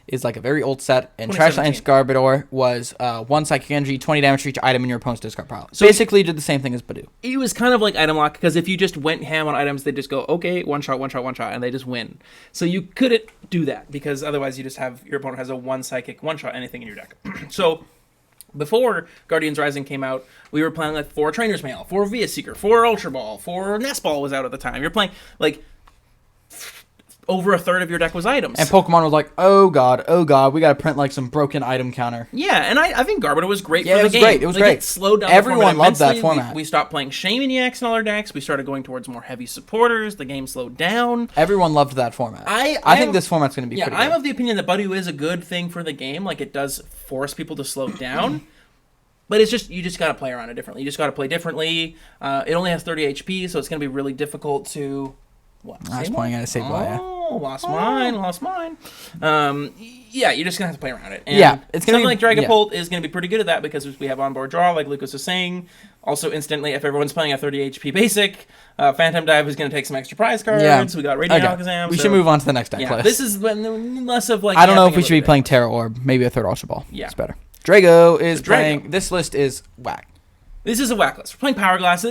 is like a very old set, and Trash Launch Garbodor was 1 Psychic Energy, 20 damage for each item in your opponent's discard pile. So basically did the same thing as Badu.
It was kind of like item lock, because if you just went ham on items, they'd just go, okay, one shot, and they just win. So you couldn't do that, because otherwise you just have, your opponent has a 1 Psychic, one-shot anything in your deck. So before Guardians Rising came out, we were playing like 4 Trainer's Mail, 4 Via Seeker, 4 Ultra Ball, 4 Nest Ball was out at the time. You're playing like over a third of your deck was items.
And Pokemon was like, oh god, we gotta print like some broken item counter.
Yeah, and I think Garbodor was great for the
it was
game.
Great. It was great.
It slowed down
Everyone
the
loved that
immensely.
format.
We stopped playing Shaman EX in all our decks. We started going towards more heavy supporters. The game slowed down.
Everyone loved that format. I think this format's gonna be pretty good.
I'm of the opinion that Badu is a good thing for the game. Like, it does force people to slow down. But it's just, you just got to play around it differently. You just got to play differently. It only has 30 HP, so it's going to be really difficult to... What?
I was playing at a save by.
Oh, lost mine. Yeah, you're just going to have to play around it. And
it's going to
something like Dragapult is going to be pretty good at that because we have onboard draw, like Lucas was saying. Also, instantly, if everyone's playing a 30 HP basic, Phantom Dive is going to take some extra prize cards.
Yeah.
We got Radiant Alakazam.
We should move on to the next deck list.
This is less of like...
I don't know if we should be playing Terra Orb. Maybe a third Ultra Ball. Yeah. It's better. Drago is playing... This list is whack.
This is a whack list. We're playing Power Glass.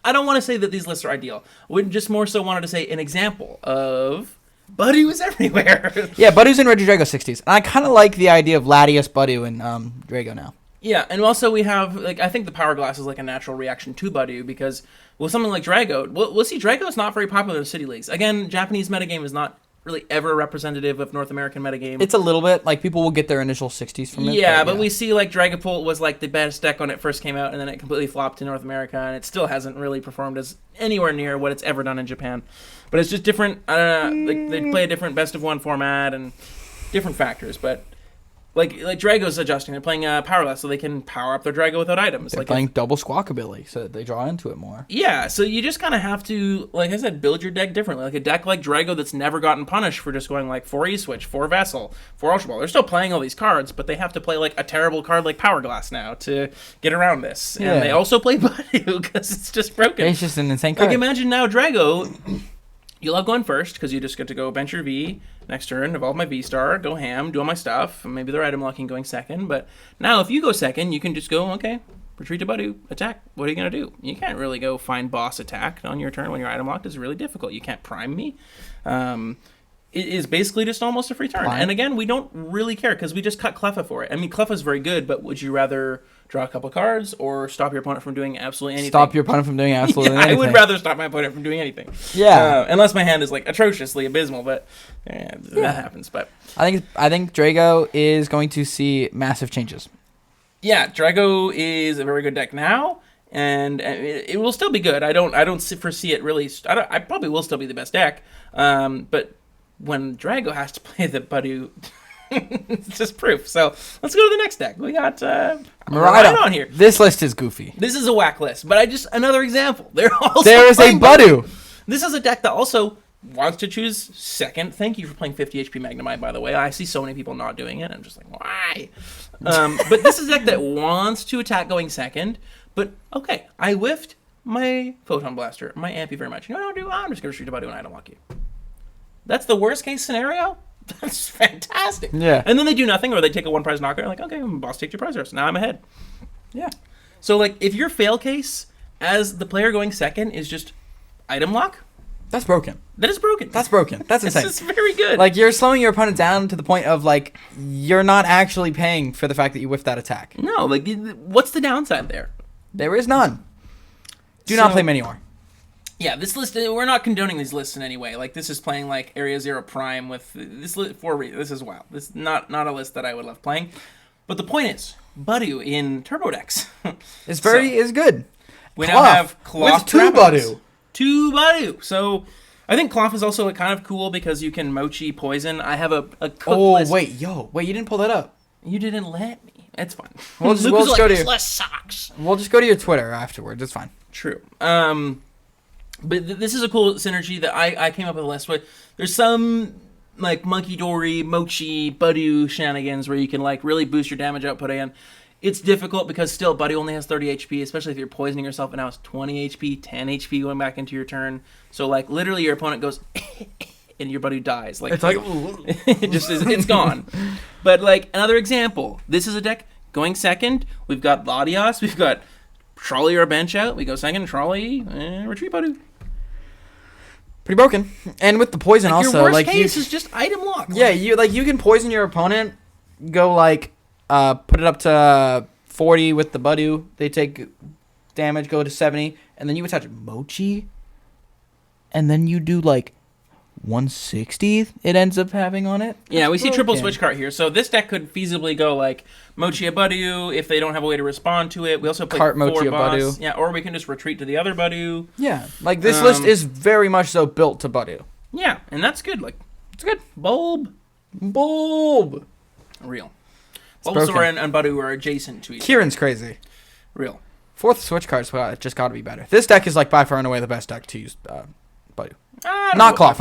I don't want to say that these lists are ideal. We just more so wanted to say an example of Badu is everywhere.
Yeah, Badu's in Regidrago 60s. And I kind of like the idea of Latias, Badu, and Drago now.
Yeah, and also we have, like, I think the Power Glass is like a natural reaction to Badu because with something like Drago, we'll see Drago is not very popular in City Leagues. Again, Japanese metagame is not really ever representative of North American metagame.
It's a little bit, like, people will get their initial 60s from it.
Yeah, but we see, like, Dragapult was, like, the best deck when it first came out, and then it completely flopped in North America, and it still hasn't really performed as anywhere near what it's ever done in Japan. But it's just different, like, they play a different best-of-1 format and different factors, but... Like Drago's adjusting. They're playing Powerless, so they can power up their Drago without items.
They're playing double Squawkabilly, so that they draw into it more.
Yeah, so you just kind of have to, like I said, build your deck differently. Like a deck like Drago that's never gotten punished for just going like 4 E-Switch, 4 Vessel, 4 Ultra Ball. They're still playing all these cards, but they have to play like a terrible card like Power Glass now to get around this. Yeah. And they also play Badu because it's just broken.
It's just an insane card.
Like imagine now Drago... You love going first because you just get to go bench your V. Next turn, evolve my V-Star, go ham, do all my stuff. Maybe they're item locking going second. But now if you go second, you can just go, okay, retreat to Badu, attack. What are you going to do? You can't really go find boss attack on your turn when you're item locked. It's really difficult. You can't prime me. It is basically just almost a free turn. And again, we don't really care because we just cut Cleffa for it. I mean, Cleffa's very good, but would you rather draw a couple cards or stop your opponent from doing absolutely anything?
Stop your opponent from doing absolutely anything.
I would rather stop my opponent from doing anything.
Yeah.
Unless my hand is like atrociously abysmal, but that happens. But
I think Drago is going to see massive changes.
Yeah, Drago is a very good deck now. And it will still be good. I don't foresee it really. I probably will still be the best deck. But when Drago has to play the Badu, it's just proof. So let's go to the next deck. We got Miraidon on here.
This list is goofy.
This is a whack list, but another example. There
is a Badu.
This is a deck that also wants to choose second. Thank you for playing 50 HP Magnemite, by the way. I see so many people not doing it. I'm just like, why? But this is a deck that wants to attack going second. But okay, I whiffed my Photon Blaster, my Ampy very much. You know what I'll do? I'm just going to shoot Badu and item lock you. That's the worst case scenario. That's fantastic.
Yeah.
And then they do nothing, or they take a one prize knockout. Like, okay, boss takes your prize rest. Now I'm ahead.
Yeah.
So, like, if your fail case as the player going second is just item lock,
That's broken.
that is broken.
That's broken. That's
This
insane.
is very good.
Like, you're slowing your opponent down to the point of, like, you're not actually paying for the fact that you whiffed that attack.
no, like, what's the downside there?
There is none. Do not
So-
play many more.
Yeah, this list, we're not condoning these lists in any way. Like, this is playing, like, Area Zero Prime with this list for a reason. This is wild. This is not a list that I would love playing. But the point is, Budu in Turbo Decks.
It's is good.
We now have Cloth
with 2
Trappings.
Budu.
2 Budu. So, I think Cloth is also kind of cool because you can Mochi poison. I have a cooked list.
Wait, you didn't pull that up.
You didn't let me. It's fine.
We'll just
Luke
go
was like,
to
this
your-
list sucks.
We'll just go to your Twitter afterwards. It's fine.
True. But this is a cool synergy that I came up with a list with. There's some like Monkey Dory, Mochi, Budu shenanigans where you can like really boost your damage output in. It's difficult because still Budu only has 30 HP, especially if you're poisoning yourself and now it's 20 HP, 10 HP going back into your turn. So like literally your opponent goes and your Budu dies. Like
It's like
it just is, it's gone. But like another example, this is a deck going second. We've got Latias, we've got Trolley or bench out. We go second, Trolley, retreat Budu.
pretty broken. And with the poison
Your
also,
worst
like
case
you,
is just item lock.
yeah, you can poison your opponent. Go like put it up to 40 with the Budu. They take damage. Go to 70, and then you attach Mochi, and then you do like 160. It ends up having on it.
Yeah, we see triple
broken.
switch cart here. So this deck could feasibly go like Mochi a Budu if they don't have a way to respond to it. We also play
Cart
4
Mochi a
boss.
Budu.
Yeah, or we can just retreat to the other Budu.
Yeah, like this list is very much so built to Budu.
Yeah, and that's good. Like
It's good.
Bulb,
Bulb.
real.
broken.
Bulbasaur and Budu are adjacent to each other.
Kieran's crazy.
Real.
4th switch card's just got to be better. This deck is like by far and away the best deck to use Budu. Not Cloth.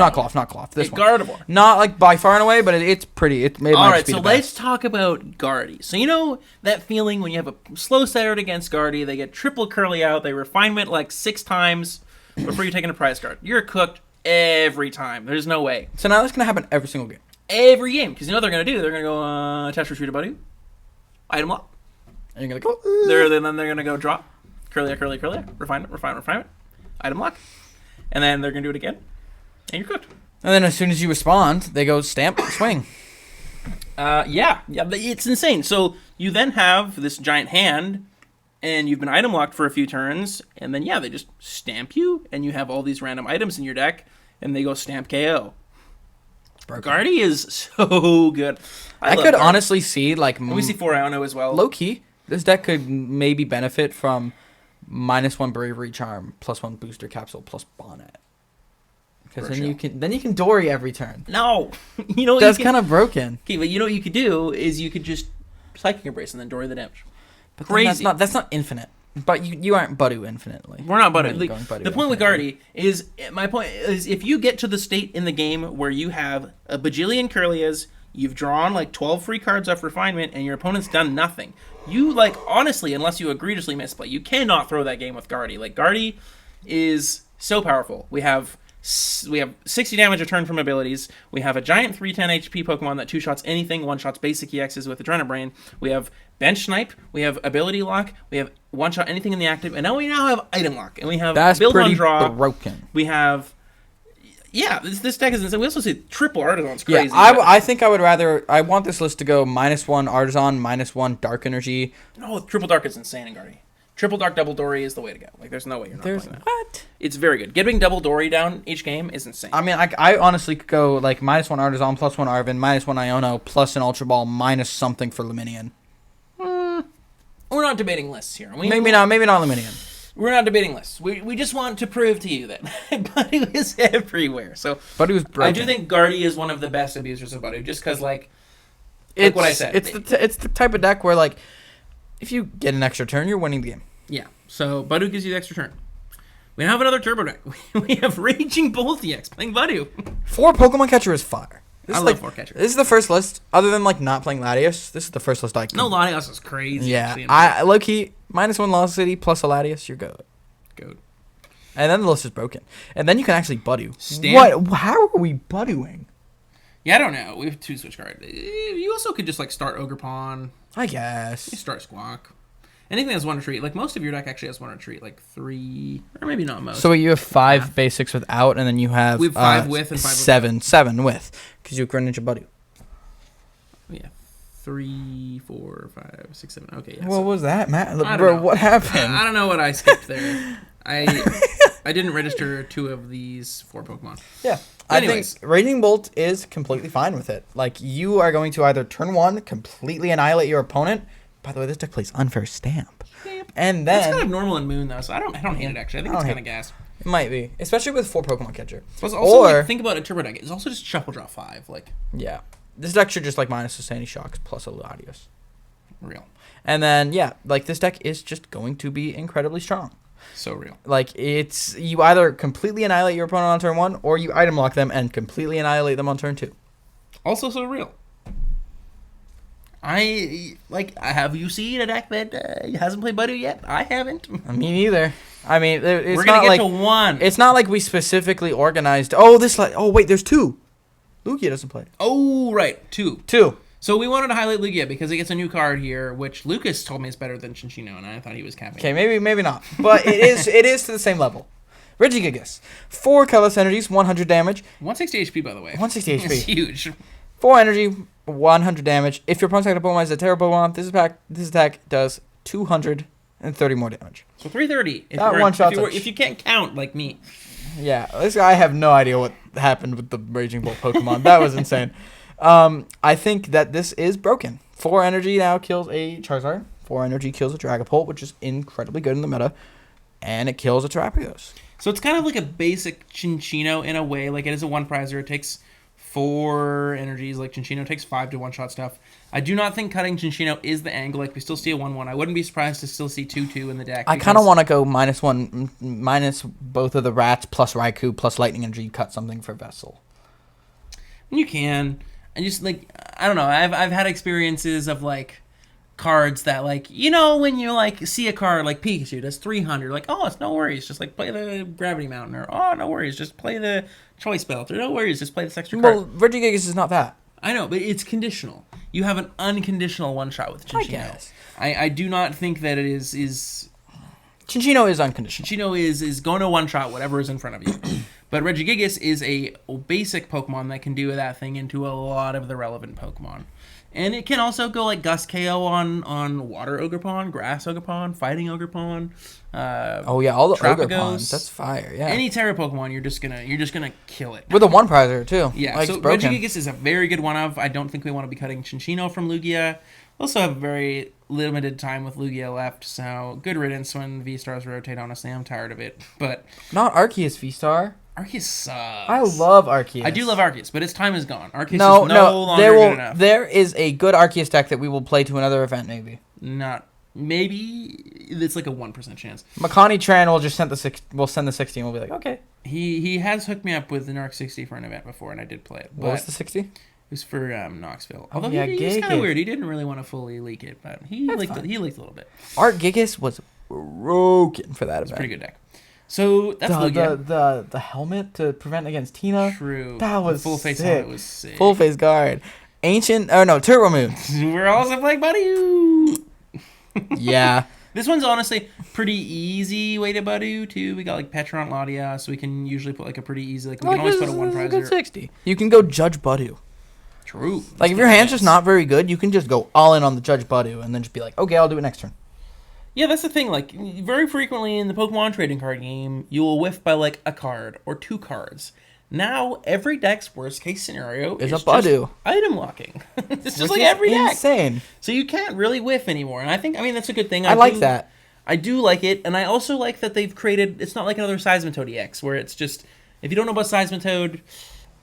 This one.
Gardevoir.
Not like by far and away, but it's pretty. It might
All
just
right,
be
so
the best.
let's talk about Guardy. So you know that feeling when you have a slow start against Guardy, they get triple curly out, they refinement like 6 times before you're taking a prize card. You're cooked every time. There's no way.
So now that's gonna happen every single game.
Every game, because you know what they're gonna do? They're gonna go attach retreat a Budu, item lock.
And you're gonna go.
Then they're gonna go drop, curly, refinement, item lock, and then they're gonna do it again, and you're cooked.
And then as soon as you respond, they go stamp, swing.
Yeah, it's insane. So you then have this giant hand, and you've been item locked for a few turns, and then they just stamp you, and you have all these random items in your deck, and they go stamp KO. Guardy is so good.
I
love
could
Guardy.
honestly see like
And we see Foriano as well.
low key. This deck could maybe benefit from -1 bravery charm, +1 booster capsule, plus bonnet. Because
For
then you can Dory every turn.
No, you know what
That's
you can,
kind of broken.
okay, but you know what you could do is you could just Psychic Embrace and then Dory the damage.
But
Crazy.
then that's not infinite. But you aren't Budu infinitely.
We're not
You're
Budu. Like,
going Budu
the point with
infinitely.
Guardy is, my point is, if you get to the state in the game where you have a bajillion Curlias, you've drawn like 12 free cards off refinement, and your opponent's done nothing, you like honestly, unless you egregiously misplay, you cannot throw that game with Guardy. Like Guardy is so powerful. We have 60 damage a turn from abilities. We have a giant 310 HP Pokemon that 2-shots anything, 1-shots basic EXs with Adrenabrain. We have Bench Snipe. We have Ability Lock. We have 1-shot anything in the active. And now we have Item Lock. And we have
That's
Build
pretty
on Draw.
broken.
We have... Yeah, this deck is insane. We also see triple Artisan's
Yeah,
crazy.
I think I would rather... I want this list to go -1 Artisan, -1 Dark Energy.
No, Triple Dark is insane in Guardy. Triple Dark Double Dory is the way to go. Like, there's no way you're not
There's...
playing that.
What?
It's very good. Getting Double Dory down each game is insane.
I mean, I honestly could go like -1 Artisan, +1 Arvin, -1 Iono, plus an Ultra Ball, minus something for Luminion.
We're not debating lists here.
Maybe not Luminion.
We're not debating lists. We just want to prove to you that Budu is everywhere. So
Budu's broken.
I do think Guardy is one of the best abusers of Budu, just because like what I said.
It's the type of deck where like if you get an extra turn, you're winning the game.
Yeah. So Budu gives you the extra turn. We have another turbo deck. We have Raging Bull EX playing Budu.
4 Pokemon Catcher is fire.
I love 4 Catcher.
This is the first list, other than like not playing Latios. This is the first list I can.
No, Latios is crazy.
Yeah,
actually.
I low key -1 Lost City plus a Latios, you're good.
Goat.
And then the list is broken, and then you can actually Budu.
Stamp.
What? How are we Buduing?
Yeah, I don't know. We have 2 switch cards. You also could just like start Ogerpon,
I guess.
start Squawk. Anything that has 1 retreat. Like most of your deck actually has 1 retreat, like 3, or maybe not most.
So you have 5 basics without, and then you have,
We have 5 with and 5
seven, 7 with, because you have Greninja Buddy.
Yeah, 3, 4, 5, 6, 7. Okay, yeah.
What was that, Matt?
I don't
Bro,
know.
what happened?
I don't know what I skipped there. I didn't register 2 of these 4 Pokemon.
Yeah.
Anyways.
I think Raging Bolt is completely fine with it. Like, you are going to either turn 1, completely annihilate your opponent. By the way, this deck plays Unfair Stamp.
Yep.
And
That's
then...
kind of normal in Moon, though, so I don't hate it, actually. I think it's kind of gas.
It might be. Especially with 4 Pokemon Catcher.
Plus, also,
Or...
like, think about a Turbo deck. It's also just Shuffle Draw 5, like...
Yeah. This deck should just, like, minus the Sandy Shocks plus a Latios.
Real.
And then, yeah, like, this deck is just going to be incredibly strong.
So real.
Like, it's... You either completely annihilate your opponent on turn 1, or you item lock them and completely annihilate them on turn 2.
Also so real. Have you seen a deck that hasn't played Budu yet? I haven't.
Me neither. I mean, it's
We're
not
gonna get
like...
to 1.
It's not like we specifically organized... Oh, wait, there's 2. Lugia doesn't play.
Oh, right. 2.
2.
So we wanted to highlight Lugia because it gets a new card here, which Lucas told me is better than Chinchino, and I thought he was capping.
Okay, maybe not. But it is to the same level. Regigigas. 4 colorless energies, 100 damage.
160 HP, by the way.
160
It's
HP.
huge.
4 energy, 100 damage. If your opponent's got a Pokemon is a Terra Pokemon, this attack does 230 more damage.
So 330.
That one-shot's
If you can't count like me.
Yeah, I have no idea what happened with the Raging Bolt Pokemon. That was insane. I think that this is broken. 4 energy now kills a Charizard. 4 energy kills a Dragapult, which is incredibly good in the meta. And it kills a Terrapagos.
So it's kind of like a basic Chinchino in a way. Like it is a 1-prizer. It takes 4 energies. Like Chinchino takes 5 to one-shot stuff. I do not think cutting Chinchino is the angle. Like we still see a 1-1. I wouldn't be surprised to still see 2-2 in the deck.
I kind of want to go -1, minus both of the rats, plus Raikou, plus Lightning Energy, cut something for Vessel.
You can. And just like, I don't know. I've had experiences of like cards that like, you know, when you like see a card like Pikachu does 300, like, oh, it's no worries, just like play the Gravity Mountain, or oh, no worries, just play the Choice Belt, or no worries, just play this extra card.
Well, Regigigas is not that.
I know, but it's conditional. You have an unconditional one-shot with Chinchino.
I guess.
I do not think that it is
Chinchino is unconditional.
Chinchino is going to one-shot whatever is in front of you. But Regigigas is a basic Pokemon that can do that thing into a lot of the relevant Pokemon. And it can also go like Gust KO on Water Ogerpon, Grass Ogerpon, Fighting Ogerpon.
Oh yeah, all the
Trapagos.
Ogerpons. That's fire. Yeah.
Any Terra Pokemon, you're just gonna kill it.
With a 1-prizer too.
Yeah,
like,
so
it's broken.
Regigigas is a very good one of. I don't think we want to be cutting Chinchino from Lugia. We also have very limited time with Lugia left, so good riddance when V-Stars rotate, honestly. I'm tired of it. But
Not Arceus V-Star.
Arceus sucks.
I love Arceus.
I do love Arceus, but its time is gone. Arceus is
No,
longer good enough.
There is a good Arceus deck that we will play to another event, maybe.
Maybe it's like a 1% chance.
Makani Tran will just send the 60 and we'll be like, okay.
He has hooked me up with an Arc 60 for an event before, and I did play it.
What was the 60?
It was for Knoxville. Although
yeah,
he's kind
Gigas.
of weird. He didn't really want to fully leak it, but he leaked a little bit.
Gigas was broken for that
It's a
event.
pretty good deck. So that's Lugia.
The helmet to prevent against Tina.
True.
That was
the full face
sick.
helmet was sick.
Full face guard. Turbo Moon.
We're also playing Buddy.
Yeah.
This one's honestly pretty easy way to Buddy too. We got like Petron Ladia, so we can usually put like a pretty easy we can always put a
This is a
1-prizer.
good 60. You can go Judge Badu.
True.
Like, if your hand's just not very good, you can just go all in on the Judge Badu and then just be like, okay, I'll do it next turn.
Yeah, that's the thing. Like, very frequently in the Pokemon trading card game, you will whiff by like a card or 2 cards. Now, every deck's worst case scenario
Is
is
a Badu.
just item locking. It's just
Which
like
is
every deck.
insane.
So you can't really whiff anymore. And I that's a good thing.
I like that.
I do like it. And I also like that they've created, it's not like another Seismitoad EX, where it's just, if you don't know about Seismitoad,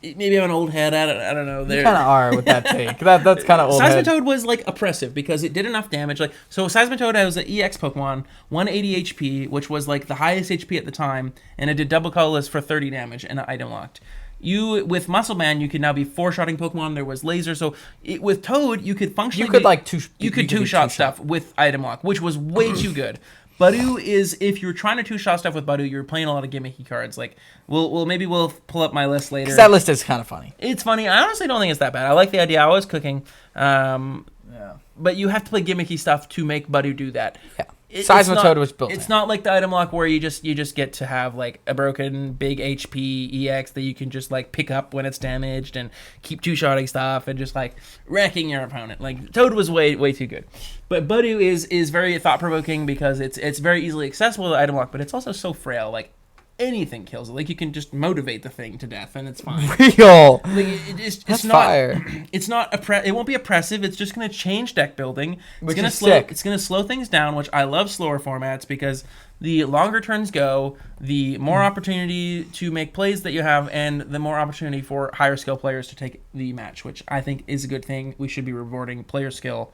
maybe I'm an old head. I don't know.
You kind of are with that take. That's kind of old head.
Seismitoad was like oppressive because it did enough damage. Like, so Seismitoad was an EX Pokemon, 180 HP, which was like the highest HP at the time, and it did double colorless for 30 damage and item locked. With Muscle Man, you could now be 4-shotting Pokemon. There was laser, so with Toad, you could functionally
You could
two-shot stuff with item lock, which was way too good. Badu is, if you're trying to two-shot stuff with Badu, you're playing a lot of gimmicky cards. Like, we'll pull up my list later.
Because that list is kind of funny.
It's funny. I honestly don't think it's that bad. I like the idea. I was cooking.
Yeah.
But you have to play gimmicky stuff to make Badu do that.
Yeah. Seismitoad was built
It's
in.
not like the item lock where you just get to have like a broken big HP EX that you can just like pick up when it's damaged and keep two-shotting stuff and just like wrecking your opponent. Like Toad was way too good. But Badu is very thought-provoking because it's very easily accessible to the item lock, but it's also so frail. Like anything kills it. Like you can just motivate the thing to death and it's fine.
Real.
Like it's
That's
not
fire.
it's not it won't be oppressive. It's just going to change deck building.
Which
gonna
is sick.
It's going to slow things down, which I love slower formats because the longer turns go, the more opportunity to make plays that you have and the more opportunity for higher skill players to take the match, which I think is a good thing. We should be rewarding player skill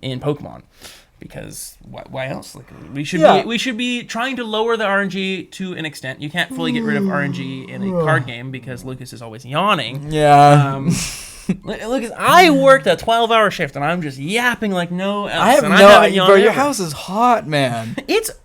in Pokemon. Because why else? Like we should be trying to lower the RNG to an extent. You can't fully get rid of RNG in a card game because Lucas is always yawning.
Yeah.
Lucas, I worked a 12-hour shift and I'm just yapping like no else.
I have
and
no
haven't
idea.
yawned
Bro, your
ever.
house is hot, man.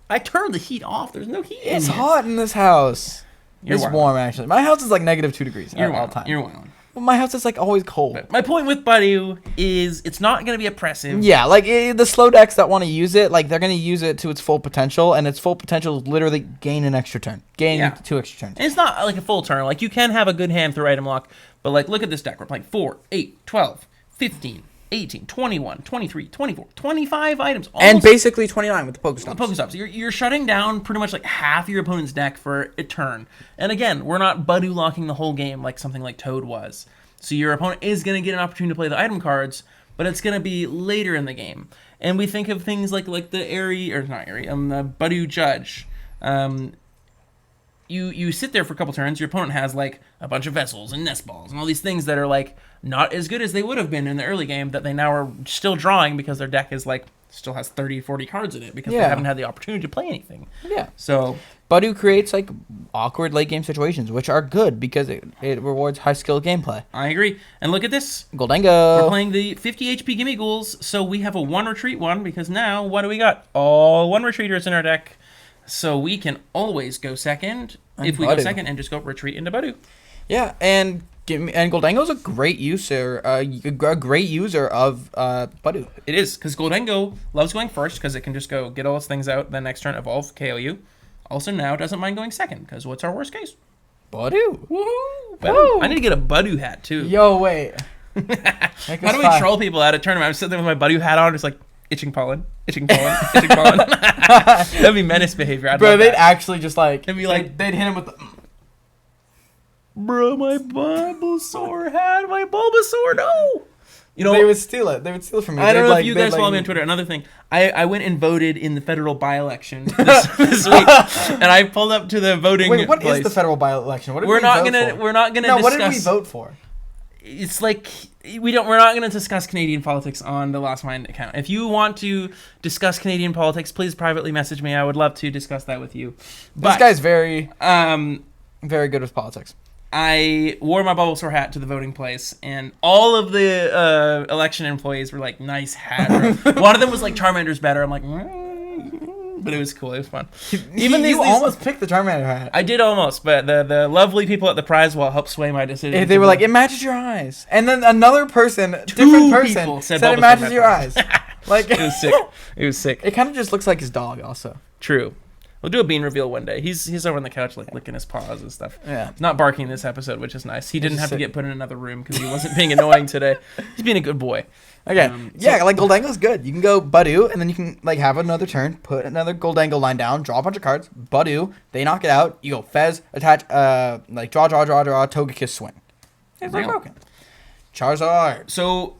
I turned the heat off. There's no heat.
It's
in here.
hot in this house.
You're
It's
wild.
warm, actually. My house is like -2 degrees
You're
at all
wild.
time.
You're wild.
Well, my house is like always cold.
But my point with Badu is it's not going to be oppressive.
Yeah, like the slow decks that want to use it, like they're going to use it to its full potential, and its full potential is literally gain an extra turn. Gain
Yeah.
2 extra turns.
And it's not like a full turn. Like you can have a good hand through item lock, but like look at this deck. We're playing 4, 8, 12, 15, 18, 21, 23, 24, 25 items.
And
Almost
basically 29 with the Pokestops.
Pokestops. You're shutting down pretty much like half your opponent's deck for a turn. And again, we're not Badu locking the whole game like something like Toad was. So your opponent is going to get an opportunity to play the item cards, but it's going to be later in the game. And we think of things like the the Badu Judge. You sit there for a couple turns, your opponent has like a bunch of vessels and nest balls and all these things that are like not as good as they would have been in the early game that they now are still drawing because their deck is like still has 30, 40 cards in it because they
Yeah.
haven't had the opportunity to play anything.
Yeah.
So
Badu creates like awkward late game situations, which are good because it rewards high skill gameplay.
I agree. And look at this.
Goldango.
We're playing the 50 HP Gimme Ghouls, so we have a 1 retreat one because now what do we got? All 1 retreaters in our deck. So we can always go second if we go
Badu.
second and just go retreat into Badu.
Yeah, and Goldango's a great user, a great user of Badu.
It is, because Goldengo loves going first because it can just go get all its things out, then next turn evolve, KO you. Also now doesn't mind going second because what's our worst case?
Badu.
Woohoo!
Woo!
I need to get a Badu hat too.
Yo, wait.
How do we troll people at a tournament? I'm sitting there with my Badu hat on, just like itching pollen, itching pollen, itching pollen. That'd be menace behavior. I'd
Bro,
love
they'd
that.
actually just like...
It'd be like-
They'd hit him with the...
Bro, my Bulbasaur hat, my Bulbasaur, no! You know,
They would steal it. They would steal it from me.
I don't
They'd,
know
like-
if you
they'd,
guys
like-
follow me on Twitter. Another thing, I went and voted in the federal by-election this week, and I pulled up to the voting.
Wait, what is
place.
the federal by-election? What did
We're
we
not
vote
gonna.
for?
We're not gonna.
No,
discuss,
what did we vote for?
It's like we're not gonna discuss Canadian politics on the Lost Mind account. If you want to discuss Canadian politics, please privately message me. I would love to discuss that with you. But
This guy's very,
um.
very good with politics.
I wore my Bulbasaur hat to the voting place, and all of the election employees were like, "Nice hat." Bro. One of them was like, "Charmander's better." I'm like, but it was cool. It was fun. Even these,
almost picked the Charmander hat.
I did almost, but the lovely people at the prize will help sway my decision.
They were like, it matches your eyes. And then another person, different person,
people
said
said
it
Bulbasaur
matches your
matches.
eyes. Like,
It was sick. It was sick.
It kind of just looks like his dog, also.
True. We'll do a bean reveal one day. He's over on the couch like licking his paws and stuff.
Yeah.
Not barking this episode, which is nice. He didn't
just
have to
sick.
get put in another room because he wasn't being annoying today. He's being a good boy.
Okay.
So-
Yeah, like Goldango's good. You can go Badu, and then you can like have another turn, put another Goldango line down, draw a bunch of cards. Badu, they knock it out. You go Fez, attach, like draw, Togekiss, swing. It's like
Real.
broken. Charizard.
So,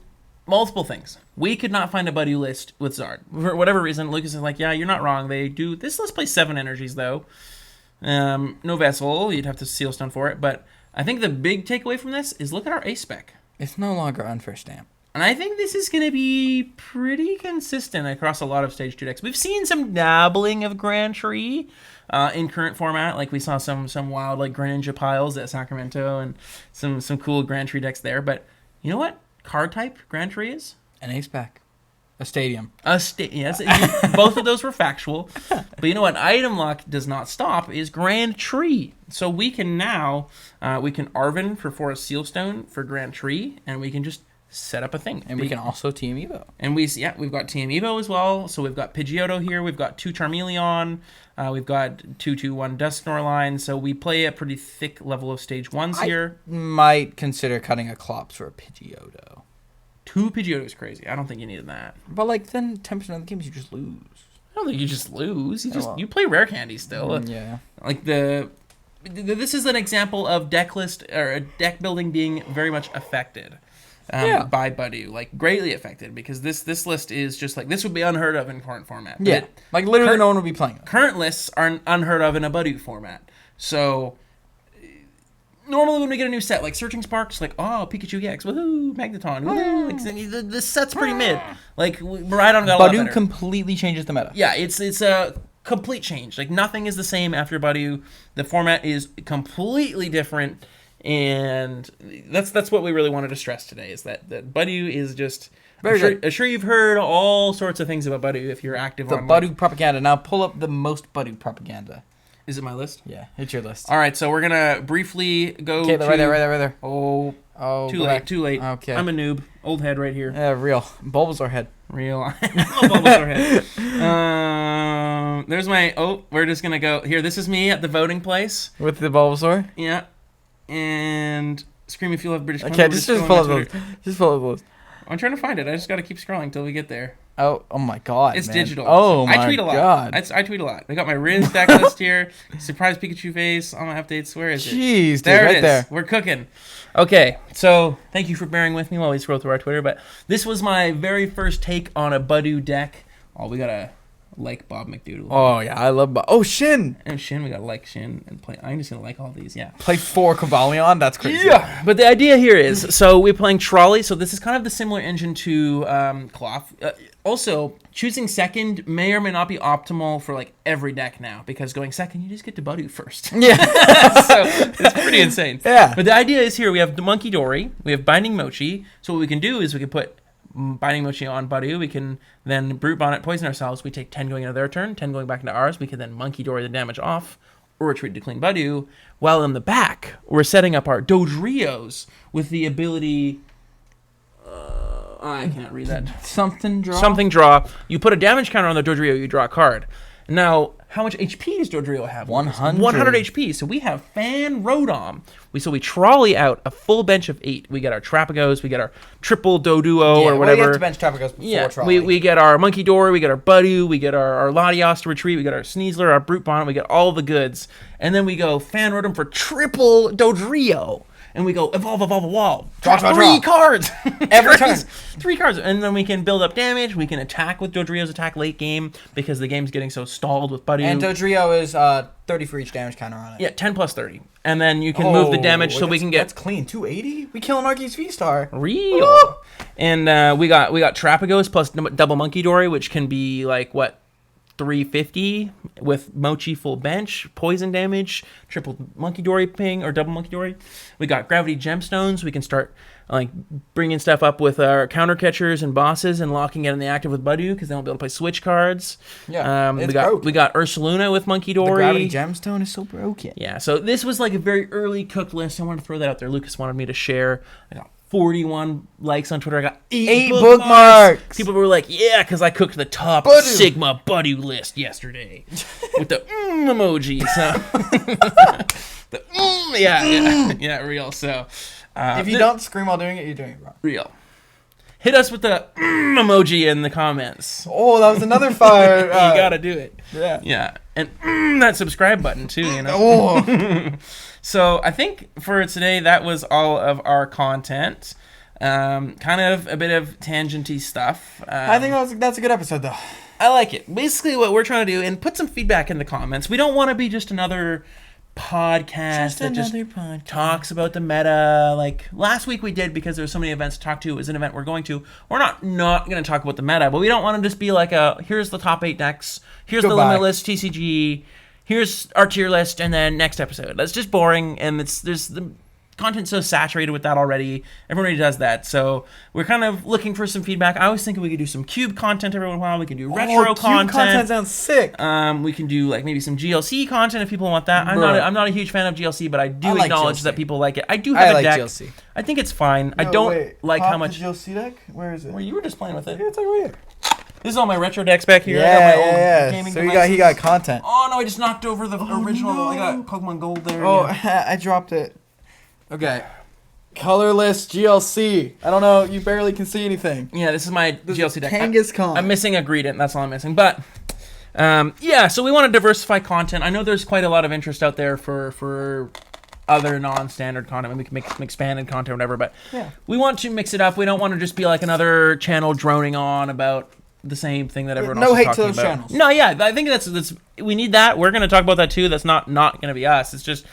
multiple things. We could not find a Badu list with Zard. For whatever reason, Lucas is like, yeah, you're not wrong. They do. This list plays 7 energies, though. No Vessel. You'd have to Seal Stone for it. But I think the big takeaway from this is look at our ace spec.
It's no longer unfair stamp.
And I think this is going to be pretty consistent across a lot of Stage 2 decks. We've seen some dabbling of Grand Tree in current format. Like we saw some wild like Greninja piles at Sacramento and some cool Grand Tree decks there. But you know what card type Grand Tree is?
An ace pack. A stadium.
Yes, both of those were factual. But you know what? Item lock does not stop is Grand Tree. So we can now, we can Arven for Forest Sealstone for Grand Tree, and we can just set up a thing.
And we can also Team Evo.
And we've got Team Evo as well. So we've got Pidgeotto here. We've got 2 Charmeleon. We've got 2/2/1 Dusknoir line. So we play a pretty thick level of stage 1s here.
Might consider cutting a Clops for a Pidgeotto.
2 Pidgeotto is crazy. I don't think you needed that.
But like then 10% of the games you just lose.
I don't think you just lose. You play rare candy still.
Yeah.
Like this is an example of deck list or deck building being very much affected. By Budew, like greatly affected, because this list is just like, this would be unheard of in current format.
Yeah, like literally no one would be playing it.
Current lists are unheard of in a Budew format. So normally when we get a new set, like Searching Sparks, like, oh, Pikachu EX, woohoo, Magneton, woohoo, like, this set's pretty mid. Like, Miraidon got a lot better.
Budew completely changes the meta.
Yeah, it's a complete change. Like, nothing is the same after Budew. The format is completely different. And that's what we really wanted to stress today, is that Budew is just... I'm sure you've heard all sorts of things about Budew if you're active on...
The Budew propaganda. Now pull up the most Budew propaganda.
Is it my list?
Yeah, it's your list.
All right, so we're going to briefly go
to... right there.
Oh, too late.
Okay.
I'm a noob. Old head right here.
Yeah, real. Bulbasaur head.
Real. I'm a Bulbasaur head. There's my... Oh, we're just going to go... Here, this is me at the voting place.
With the Bulbasaur?
Yeah. And scream if you love British.
Okay, just pull up those. Just pull up those.
I'm trying to find it. I just got to keep scrolling until we get there.
Oh my god,
it's
man.
digital.
Oh my god.
I tweet a lot. I tweet a lot. I got my Riz deck list here. Surprise Pikachu face. All my updates. Where is it?
Jeez, dude,
there
right
it is.
There.
We're cooking. Okay, so thank you for bearing with me while we scroll through our Twitter. But this was my very first take on a Budew deck. Oh, we gotta like Bob McDoodle.
Oh yeah, I love Bob. Oh Shin.
And Shin, we gotta like Shin and play. I'm just gonna like all these. Yeah.
Play 4 Cavalion. That's crazy.
Yeah. But the idea here is, so we're playing Trolley. So this is kind of the similar engine to Cloth. Also, choosing second may or may not be optimal for like every deck now, because going second, you just get to Budew first.
Yeah.
So it's pretty insane.
Yeah.
But the idea is here, we have the Monkey Dory, we have Binding Mochi. So what we can do is we can put Binding Mochi on Budew. We can then Brute Bonnet poison ourselves. We take 10 going into their turn, 10 going back into ours. We can then Monkey Dory the damage off, or retreat to clean Budew. While in the back, we're setting up our Dodrios with the ability... I can't read that.
Something
draw. You put a damage counter on the Dodrio, you draw a card. Now, how much HP does Dodrio have?
100.
100 HP. So we have Fan Rotom. We trolley out a full bench of 8. We get our Trapagos, we get our triple Doduo or whatever.
We have to bench Trapagos before trolley.
We get our Monkey Dory, we get our Budew, we get our Latios to retreat, we get our Sneasler, our Brute Bonnet, we get all the goods. And then we go Fan Rotom for triple Dodrio. And we go evolve. Draw 3 cards
every turn.
3 cards, and then we can build up damage. We can attack with Dodrio's attack late game because the game's getting so stalled with Budew.
And Dodrio is 30 for each damage counter on it.
Yeah, 10 plus 30, and then you can move the damage so we can get.
That's clean. 280. We kill an Arceus V-Star.
Real. Woo! And we got Trapagos plus double Monkey Dory, which can be like what. 350 with Mochi full bench, poison damage, triple Monkey Dory ping or double Monkey Dory. We got Gravity Gemstones. We can start like bringing stuff up with our counter catchers and bosses and locking it in the active with Budew because then we'll be able to play switch cards.
Yeah,
we got Ursaluna with Monkey Dory.
The Gravity Gemstone is so broken.
Yeah, so this was like a very early cooked list. I wanted to throw that out there. Lucas wanted me to share. I got 41 likes on Twitter. I got 8 bookmarks. People were like, yeah, because I cooked the top Sigma Budew list yesterday with the emoji. So yeah, real. So
if you don't scream while doing it, you're doing it wrong.
Real. Hit us with the emoji in the comments.
Oh, that was another fire.
You gotta do it.
Yeah.
And that subscribe button too, you know.
Oh.
So I think for today, that was all of our content. Kind of a bit of tangenty stuff.
I think that's a good episode, though.
I like it. Basically, what we're trying to do, and put some feedback in the comments. We don't want to be just another podcast that talks about the meta. Like last week we did because there were so many events to talk to. It was an event we're going to. We're not going to talk about the meta, but we don't want to just be like here's the top 8 decks. Here's the Limitless TCG. Here's our tier list, and then next episode. That's just boring, and there's the content's so saturated with that already. Everybody does that. So we're kind of looking for some feedback. I was thinking we could do some Cube content every once in a while. We can do retro content.
Cube content sounds sick.
We can do like maybe some GLC content if people want that. I'm not a huge fan of GLC, but I do
I like
acknowledge
GLC.
that people like it. I do have
I
a
like
deck.
GLC.
I think it's fine. I don't like how much.
The GLC deck? Where is it?
Well, you were just playing with it.
Yeah, it's over here.
This is all my retro decks back here. I got
Yeah,
my old
yeah.
gaming
So
devices.
he got content.
Oh no! I just knocked over the original.
no.
I got Pokemon Gold there.
Oh,
yeah.
I dropped it.
Okay. Colorless GLC. I don't know. You barely can see anything.
Yeah, this is my GLC deck.
Kangaskhan.
I'm missing a Greedent. That's all I'm missing. But yeah, so we want to diversify content. I know there's quite a lot of interest out there for other non-standard content. We can make some expanded content or whatever. But
Yeah.
we want to mix it up. We don't want to just be like another channel droning on about the same thing that everyone
No
else is
hate
talking
to those
about.
channels.
No, yeah, I think that's we need that. We're going to talk about that too. That's not going to be us. It's just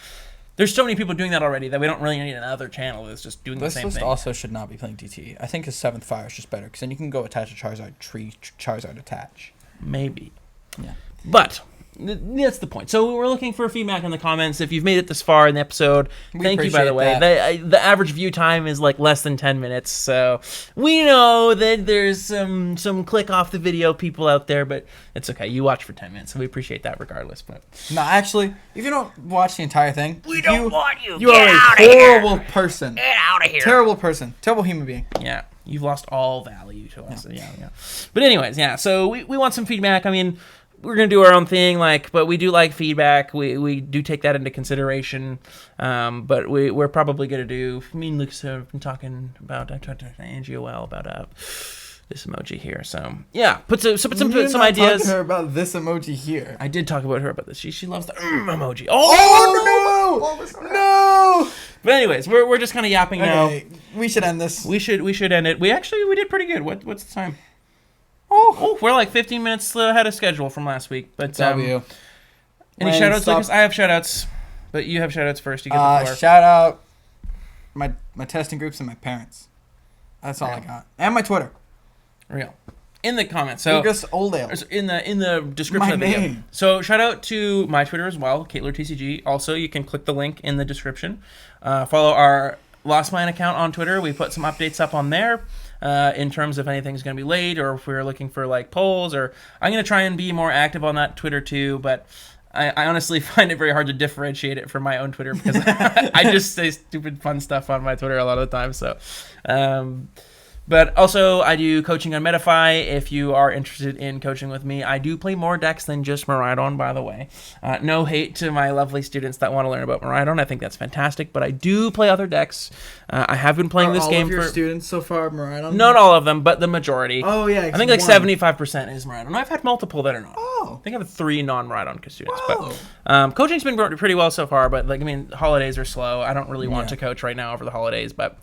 there's so many people doing that already that we don't really need another channel that's just doing the
This
same
list
thing.
also should not be playing DT. I think his 7th Fire is just better because then you can go attach a Charizard tree, Charizard attach.
Maybe.
Yeah.
But that's the point. So we're looking for feedback in the comments. If you've made it this far in the episode,
We
thank you, by the way.
appreciate
The average view time is like less than 10 minutes. So we know that there's some click off the video people out there, but it's okay. You watch for 10 minutes, so we appreciate that regardless. But
No, actually, if you don't watch the entire thing,
We don't want you.
you
Get
are
out
a
of here.
horrible person.
Get out of here.
Terrible person. Terrible human being.
yeah, you've lost all value to us. Yeah. But anyways, yeah. So we want some feedback. I mean, we're gonna do our own thing, but we do like feedback. We do take that into consideration. But we're probably gonna do. Me and Lucas have been talking about. I talked to Angie a while about this emoji here. So yeah, put some
You're not
ideas.
talking to her about this emoji here.
I did talk about her about this. She loves the emoji.
Oh, no! No!
But anyways, we're just kind of yapping now.
Okay, we should end this.
We should end it. We did pretty good. What's the time? Oh, we're like 15 minutes ahead of schedule from last week. But
W.
any
Wayne,
shout-outs,
stop.
Lucas? I have shout-outs, but you have shout-outs first. You get the floor.
Shout out my testing groups and my parents. That's all I
Yeah.
got. And my Twitter.
Real. In the comments. So
Lucas Oldale.
in the description
My
of the video.
name.
So shout out to my Twitter as well, KaitlerTCG. Also, you can click the link in the description. Follow our Lost Mine account on Twitter. We put some updates up on there. In terms of anything's going to be late or if we're looking for like polls, or I'm going to try and be more active on that Twitter too, but I honestly find it very hard to differentiate it from my own Twitter because I just say stupid fun stuff on my Twitter a lot of the time. So but also, I do coaching on Metafy. If you are interested in coaching with me, I do play more decks than just Miraidon, by the way. No hate to my lovely students that want to learn about Miraidon. I think that's fantastic, but I do play other decks. I have been playing this game
of your
for...
students so far, Miraidon?
Not all of them, but the majority.
Oh, yeah.
I think like 75% is Miraidon. I've had multiple that are not.
Oh.
I think I have 3 non-Miraidon students.
Whoa.
But coaching's been pretty well so far, but holidays are slow. I don't really want
Yeah.
to coach right now over the holidays, but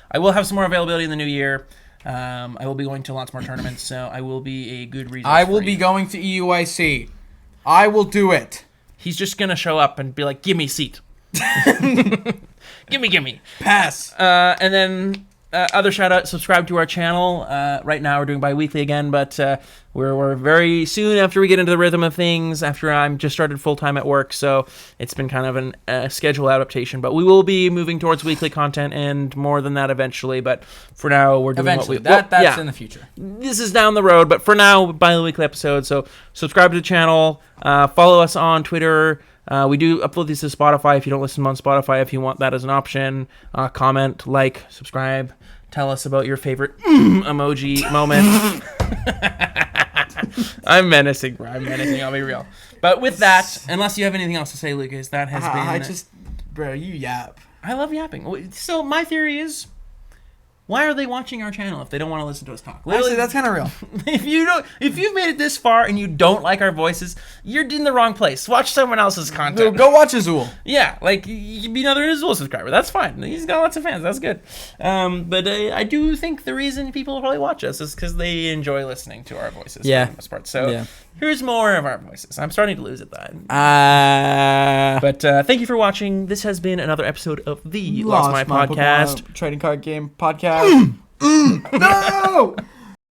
I will have some more availability in the new year. I will be going to lots more tournaments, so I will be a good resource.
I will
for
be
you.
going to EUIC. I will do it.
He's just gonna show up and be like, "Give me a seat, gimme."
Pass.
And then other shout out, subscribe to our channel. Right now we're doing bi-weekly again, but we're very soon after we get into the rhythm of things, after I'm just started full-time at work, so it's been kind of a schedule adaptation, but we will be moving towards weekly content and more than that eventually, but for now we're doing
Eventually.
what we...
That's
yeah.
in the future.
This is down the road, but for now, bi-weekly episodes. So subscribe to the channel, follow us on Twitter. We do upload these to Spotify if you don't listen on Spotify, if you want that as an option. Comment, like, subscribe. Tell us about your favorite emoji moment. I'm menacing, bro. I'll be real. But with that, unless you have anything else to say, Lucas, that has been...
Bro, you yap.
I love yapping. So my theory is, why are they watching our channel if they don't want to listen to us talk?
Actually, that's kind of real.
If you've made it this far and you don't like our voices, you're in the wrong place. Watch someone else's content.
Go watch Azul.
Yeah, like you can be another Azul subscriber. That's fine. He's got lots of fans. That's good. But I do think the reason people probably watch us is because they enjoy listening to our voices.
Yeah.
For the most part. So
Yeah.
here's more of our voices. I'm starting to lose it though.
But
But thank you for watching. This has been another episode of the Lost My Podcast.
Trading card game podcast. No!